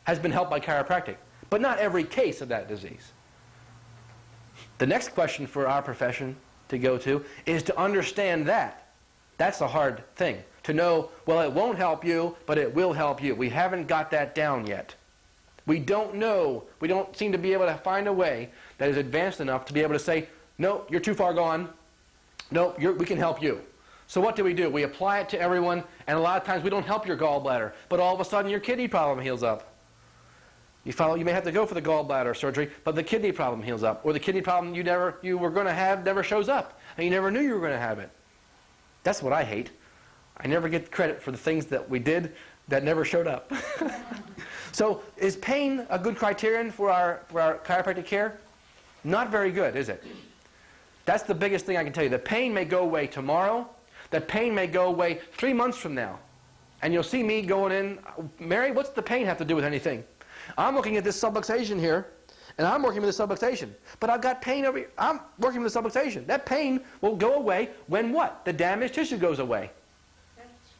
has been helped by chiropractic, but not every case of that disease. The next question for our profession to go to is to understand that. That's the hard thing. To know, well, it won't help you, but it will help you. We haven't got that down yet. We don't know. We don't seem to be able to find a way that is advanced enough to be able to say, no, you're too far gone. No, we can help you. So what do? We apply it to everyone, and a lot of times we don't help your gallbladder, but all of a sudden your kidney problem heals up. You may have to go for the gallbladder surgery, but the kidney problem heals up. Or the kidney problem you were going to have never shows up, and you never knew you were going to have it. That's what I hate. I never get credit for the things that we did that never showed up. So is pain a good criterion for our chiropractic care? Not very good, is it? That's the biggest thing I can tell you. The pain may go away tomorrow. The pain may go away 3 months from now. And you'll see me going in, Mary, what's the pain have to do with anything? I'm looking at this subluxation here, and I'm working with the subluxation. But I've got pain over here. I'm working with the subluxation. That pain will go away when what? The damaged tissue goes away.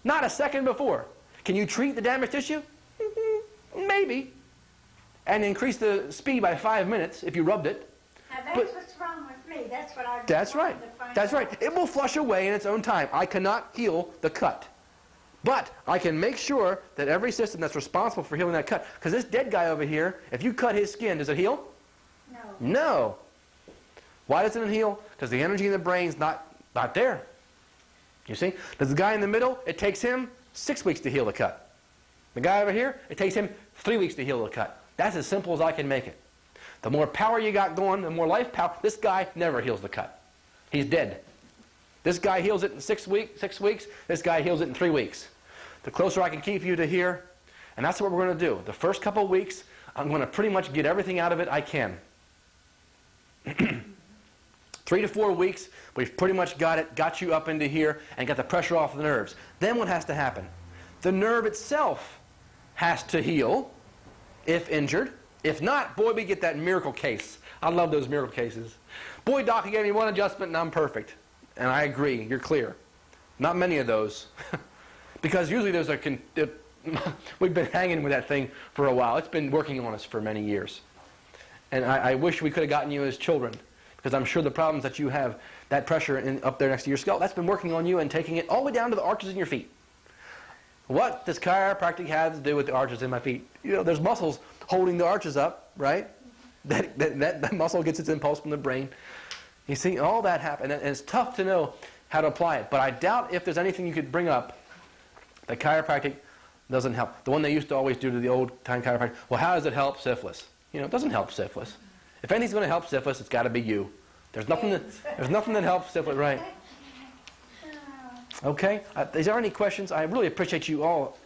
Not a second before. Can you treat the damaged tissue? Maybe. And increase the speed by 5 minutes if you rubbed it. Now that's what's wrong with me. That's what I. That's right. wanted to find That's right. out. It will flush away in its own time. I cannot heal the cut. But I can make sure that every system that's responsible for healing that cut, because this dead guy over here, if you cut his skin, does it heal? No. No. Why doesn't it heal? Because the energy in the brain's not there. You see? There's the guy in the middle, it takes him 6 weeks to heal the cut. The guy over here, it takes him 3 weeks to heal the cut. That's as simple as I can make it. The more power you got going, the more life power. This guy never heals the cut. He's dead. This guy heals it in 6 weeks. This guy heals it in 3 weeks. The closer I can keep you to here, and that's what we're going to do. The first couple of weeks, I'm going to pretty much get everything out of it I can. 3 to 4 weeks, we've pretty much got you up into here and got the pressure off the nerves. Then what has to happen? The nerve itself has to heal if injured. If not, boy, we get that miracle case. I love those miracle cases. Boy, doc, you gave me one adjustment and I'm perfect. And I agree, you're clear. Not many of those. Because usually there's we've been hanging with that thing for a while. It's been working on us for many years. And I wish we could have gotten you as children. Because I'm sure the problems that you have, that pressure up there next to your skull, that's been working on you and taking it all the way down to the arches in your feet. What does chiropractic have to do with the arches in my feet? You know, there's muscles holding the arches up, right? That muscle gets its impulse from the brain. You see, all that happened. And it's tough to know how to apply it. But I doubt if there's anything you could bring up that chiropractic doesn't help. The one they used to always do to the old-time chiropractic, well, how does it help syphilis? You know, it doesn't help syphilis. If anything's going to help syphilis, it's got to be you. There's nothing that helps syphilis, right? Okay? Is there any questions? I really appreciate you all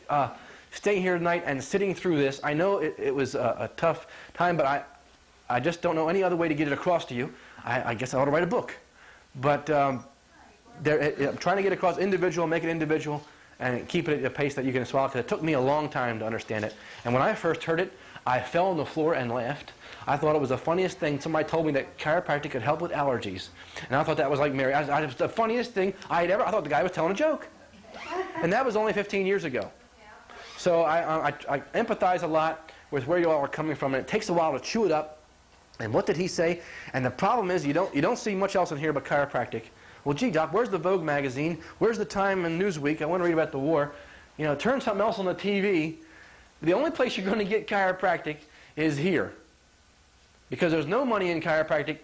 staying here tonight and sitting through this. I know it was a tough time, but I just don't know any other way to get it across to you. I guess I ought to write a book. But I'm trying to get across individual, make it individual, and keep it at a pace that you can swallow, because it took me a long time to understand it. And when I first heard it, I fell on the floor and laughed. I thought it was the funniest thing. Somebody told me that chiropractic could help with allergies. And I thought that was like Mary. It was the funniest thing I had ever. I thought the guy was telling a joke. And that was only 15 years ago. So I empathize a lot with where you all are coming from. And it takes a while to chew it up. And what did he say? And the problem is you don't see much else in here but chiropractic. Well, gee, Doc, where's the Vogue magazine? Where's the Time and Newsweek? I want to read about the war. You know, turn something else on the TV. The only place you're going to get chiropractic is here. Because there's no money in chiropractic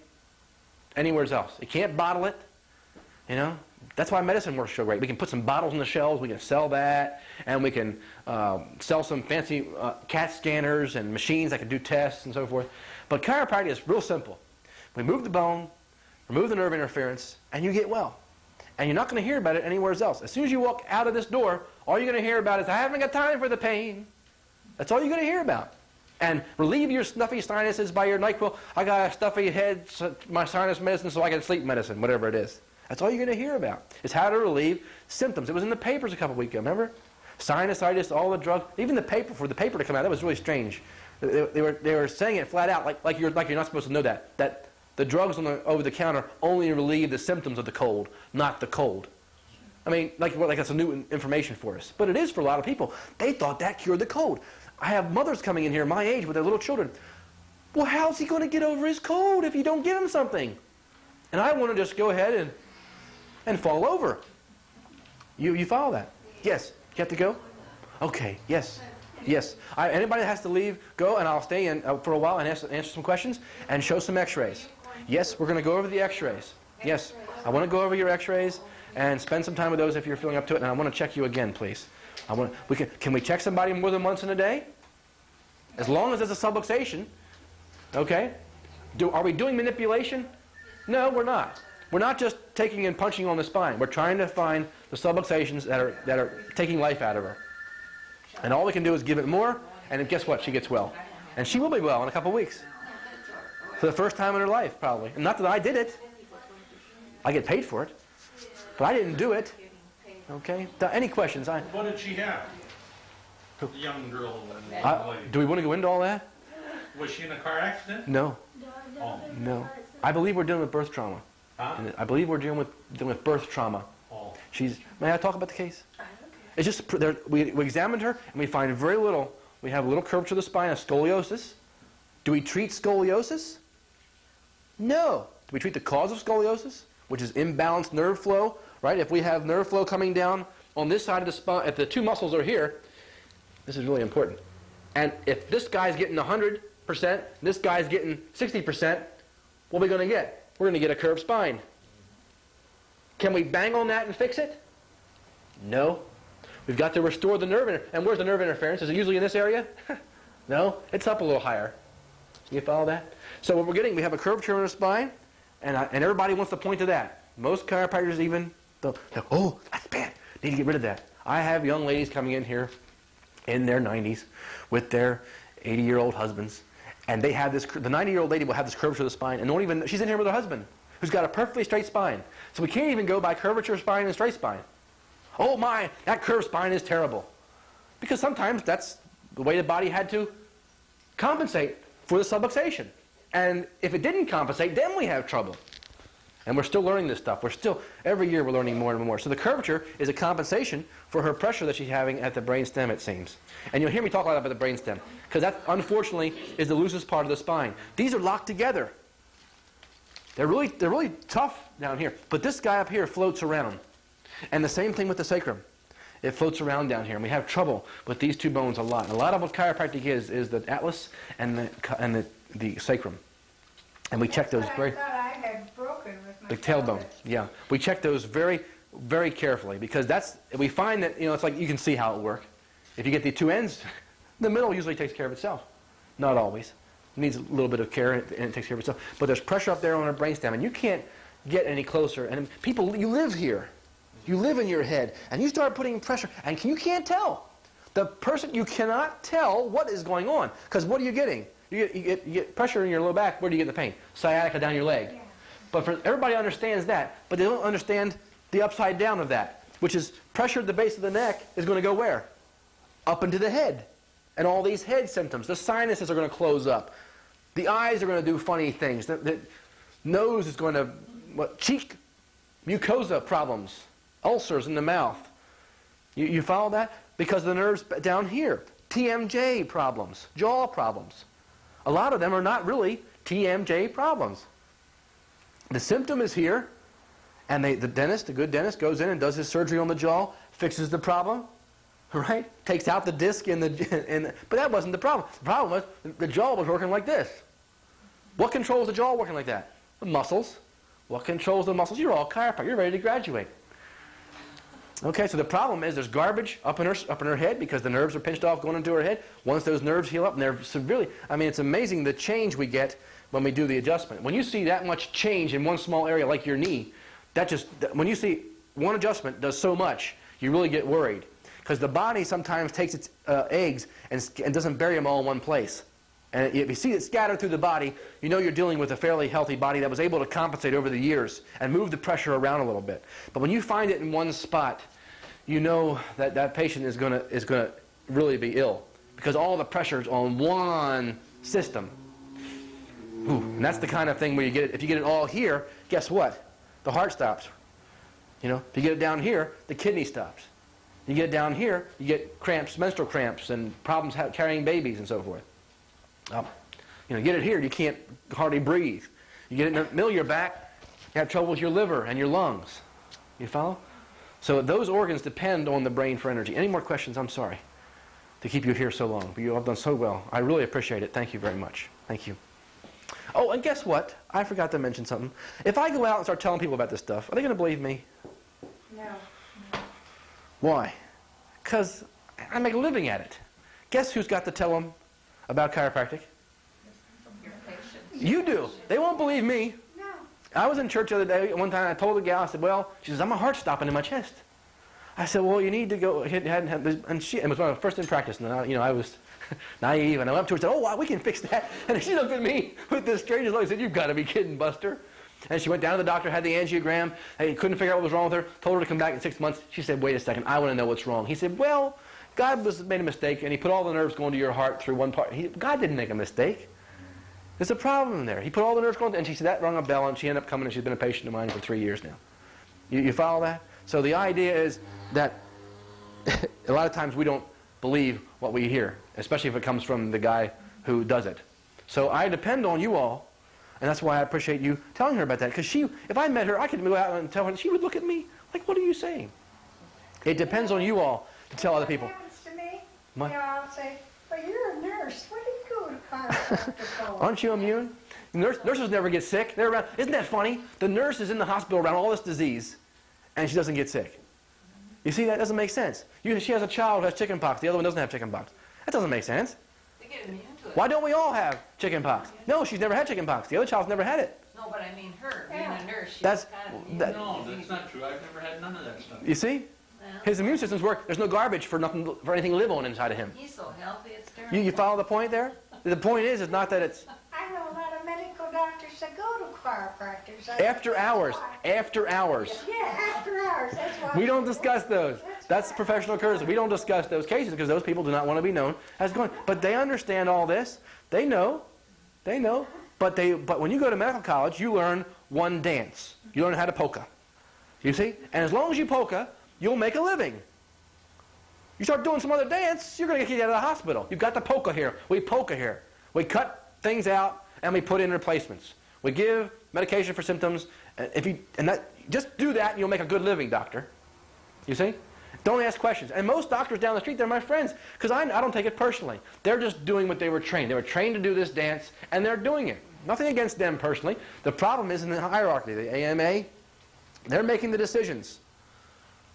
anywhere else. You can't bottle it. You know, that's why medicine works so great. We can put some bottles on the shelves. We can sell that. And we can sell some fancy CAT scanners and machines that can do tests and so forth. But chiropractic is real simple. We move the bone, remove the nerve interference, and you get well. And you're not going to hear about it anywhere else. As soon as you walk out of this door, all you're going to hear about is, I haven't got time for the pain. That's all you're going to hear about. And relieve your stuffy sinuses by your NyQuil. I got a stuffy head, so my sinus medicine, so I get sleep medicine, whatever it is. That's all you're going to hear about, is how to relieve symptoms. It was in the papers a couple weeks ago, remember? Sinusitis, all the drugs, even the paper, for the paper to come out, that was really strange. They were saying it flat out, like you're not supposed to know that the drugs over the counter only relieve the symptoms of the cold, not the cold. I mean, like that's a new information for us. But it is for a lot of people. They thought that cured the cold. I have mothers coming in here my age with their little children. Well, how's he going to get over his cold if you don't give him something? And I want to just go ahead and fall over. You follow that? Yes. You have to go? Okay. Yes. Yes. Anybody that has to leave, go, and I'll stay in for a while and answer some questions and show some x-rays. Yes, we're going to go over the x-rays. Yes. I want to go over your x-rays and spend some time with those if you're feeling up to it. And I want to check you again, please. Can we check somebody more than once in a day? As long as there's a subluxation. Okay? Are we doing manipulation? No, we're not. We're not just taking and punching on the spine. We're trying to find the subluxations that are taking life out of her. And all we can do is give it more, and guess what? She gets well. And she will be well in a couple of weeks. For the first time in her life, probably. And not that I did it. I get paid for it. But I didn't do it. Okay? Any questions? What did she have? The young girl and the lady. Do we want to go into all that? Was she in a car accident? No. Oh. No. I believe we're dealing with birth trauma. Huh? And I believe we're dealing with birth trauma. Oh. May I talk about the case? It's just, we examined her, and we find very little. We have a little curvature of the spine, a scoliosis. Do we treat scoliosis? No. Do we treat the cause of scoliosis, which is imbalanced nerve flow, right? If we have nerve flow coming down on this side of the spine, if the two muscles are here, this is really important. And if this guy's getting 100%, this guy's getting 60%, what are we going to get? We're going to get a curved spine. Can we bang on that and fix it? No. We've got to restore the nerve. And where's the nerve interference? Is it usually in this area? No. It's up a little higher. You follow that? So what we're getting, we have a curvature in the spine, and everybody wants to point to that. Most chiropractors even, oh, that's bad. Need to get rid of that. I have young ladies coming in here in their 90s with their 80-year-old husbands, and they have this, the 90-year-old lady will have this curvature of the spine, and don't even, she's in here with her husband, who's got a perfectly straight spine. So we can't even go by curvature spine and straight spine. Oh my, that curved spine is terrible. Because sometimes that's the way the body had to compensate for the subluxation. And if it didn't compensate, then we have trouble. And we're still learning this stuff. We're still, every year we're learning more and more. So the curvature is a compensation for her pressure that she's having at the brainstem, it seems. And you'll hear me talk a lot about the brainstem, because that, unfortunately, is the loosest part of the spine. These are locked together. They're really tough down here. But this guy up here floats around. And the same thing with the sacrum. It floats around down here. And we have trouble with these two bones a lot. And a lot of what chiropractic is the atlas and the sacrum. And we check those very... I thought I had broken with my The tailbone, pelvis. yeah. We check those very, very carefully, because that's, we find that, you know, it's like you can see how it works. If you get the two ends, the middle usually takes care of itself. Not always. It needs a little bit of care, and it takes care of itself. But there's pressure up there on our brainstem, and you can't get any closer. And people, you live here. You live in your head, and you start putting pressure, and you can't tell. The person, you cannot tell what is going on, because what are you getting? You get pressure in your low back. Where do you get the pain? Sciatica down your leg. Yeah. But everybody understands that, but they don't understand the upside down of that, which is pressure at the base of the neck is going to go where? Up into the head. And all these head symptoms. The sinuses are going to close up. The eyes are going to do funny things. The nose is going to, cheek mucosa problems, ulcers in the mouth. You follow that? Because the nerves down here. TMJ problems, jaw problems. A lot of them are not really TMJ problems. The symptom is here, and the dentist, the good dentist, goes in and does his surgery on the jaw, fixes the problem, right? Takes out the disc but that wasn't the problem. The problem was the jaw was working like this. What controls the jaw working like that? The muscles. What controls the muscles? You're all chiropractic. You're ready to graduate. Okay, so the problem is there's garbage up in her head because the nerves are pinched off going into her head. Once those nerves heal up, and they're severely, I mean, it's amazing the change we get when we do the adjustment. When you see that much change in one small area like your knee, when you see one adjustment does so much, you really get worried. Because the body sometimes takes its eggs and doesn't bury them all in one place. And if you see it scattered through the body, you know you're dealing with a fairly healthy body that was able to compensate over the years and move the pressure around a little bit. But when you find it in one spot, you know that that patient is going to really be ill, because all the pressure is on one system. Ooh, and that's the kind of thing where you get it. If you get it all here, guess what? The heart stops. You know, if you get it down here, the kidney stops. You get it down here, you get cramps, menstrual cramps, and problems carrying babies and so forth. You know, get it here, you can't hardly breathe. You get it in the middle of your back, you have trouble with your liver and your lungs. You follow? So those organs depend on the brain for energy. Any more questions? I'm sorry to keep you here so long, but you all have done so well. I really appreciate it. Thank you very much. Thank you. Oh, and guess what? I forgot to mention something. If I go out and start telling people about this stuff, are they going to believe me? No. Why? Because I make a living at it. Guess who's got to tell them about chiropractic? Your patients. You do. They won't believe me. No. I was in church the other day. One time I told the gal, I said, well, she says, my heart's stopping in my chest. I said, well, you need to go ahead and have this. And it was my first in practice. And I was naive. And I went up to her and said, oh, wow, we can fix that. And she looked at me with this strangest look and said, you've got to be kidding, Buster. And she went down to the doctor, had the angiogram, and couldn't figure out what was wrong with her, told her to come back in 6 months. She said, wait a second, I want to know what's wrong. He said, well, God made a mistake, and he put all the nerves going to your heart through one part. God didn't make a mistake. There's a problem there. He put all the nerves going, and she said, that rung a bell, and she ended up coming, and she's been a patient of mine for 3 years now. You follow that? So the idea is that a lot of times we don't believe what we hear, especially if it comes from the guy who does it. So I depend on you all. And that's why I appreciate you telling her about that. Because if I met her, I could go out and tell her, she would look at me like, what are you saying? It depends on you all to tell other people. What happens to me, What? I'll say, well, you're a nurse. What do you go to chiropractor for? Aren't you immune? Nurses never get sick. They're around. Isn't that funny? The nurse is in the hospital around all this disease, and she doesn't get sick. You see, that doesn't make sense. She has a child who has chicken pox. The other one doesn't have chicken pox. That doesn't make sense. They get immune to it. Why don't we all have chicken pox? No, she's never had chicken pox. The other child's never had it. No, but I mean her, being a nurse, she's That's- kind of immune that- to No, disease. that's not true. I've never had none of that stuff. You see? Well, His immune system's work. There's no garbage for anything to live on inside of him. he's so healthy, it's terrible. You follow the point there? The point is not that it's I know a lot of medical doctors that go to chiropractors. after hours. After hours. Yeah, after hours. That's why. We don't discuss those. That's professional courtesy. We don't discuss those cases because those people do not want to be known as going. But they understand all this. They know. They know. But when you go to medical college, you learn one dance. You learn how to polka. You see? And as long as you polka, you'll make a living. You start doing some other dance, you're going to get kicked out of the hospital. You've got the polka here. We polka here. We cut things out and we put in replacements. We give medication for symptoms. Just do that and you'll make a good living, doctor. You see? Don't ask questions. And most doctors down the street, they're my friends because I don't take it personally. They're just doing what they were trained. They were trained to do this dance and they're doing it. Nothing against them personally. The problem is in the hierarchy. The AMA, they're making the decisions.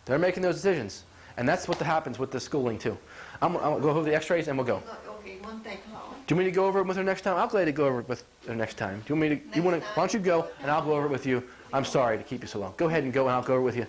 They're making those decisions. And that's what happens with the schooling too. I'll go over the x-rays and we'll go. Okay, one thing, Do you want me to go over it with her next time? I'll gladly go over it with her next time. Do you want me to? Why don't you go and I'll go over it with you? I'm sorry to keep you so long. Go ahead and go and I'll go over it with you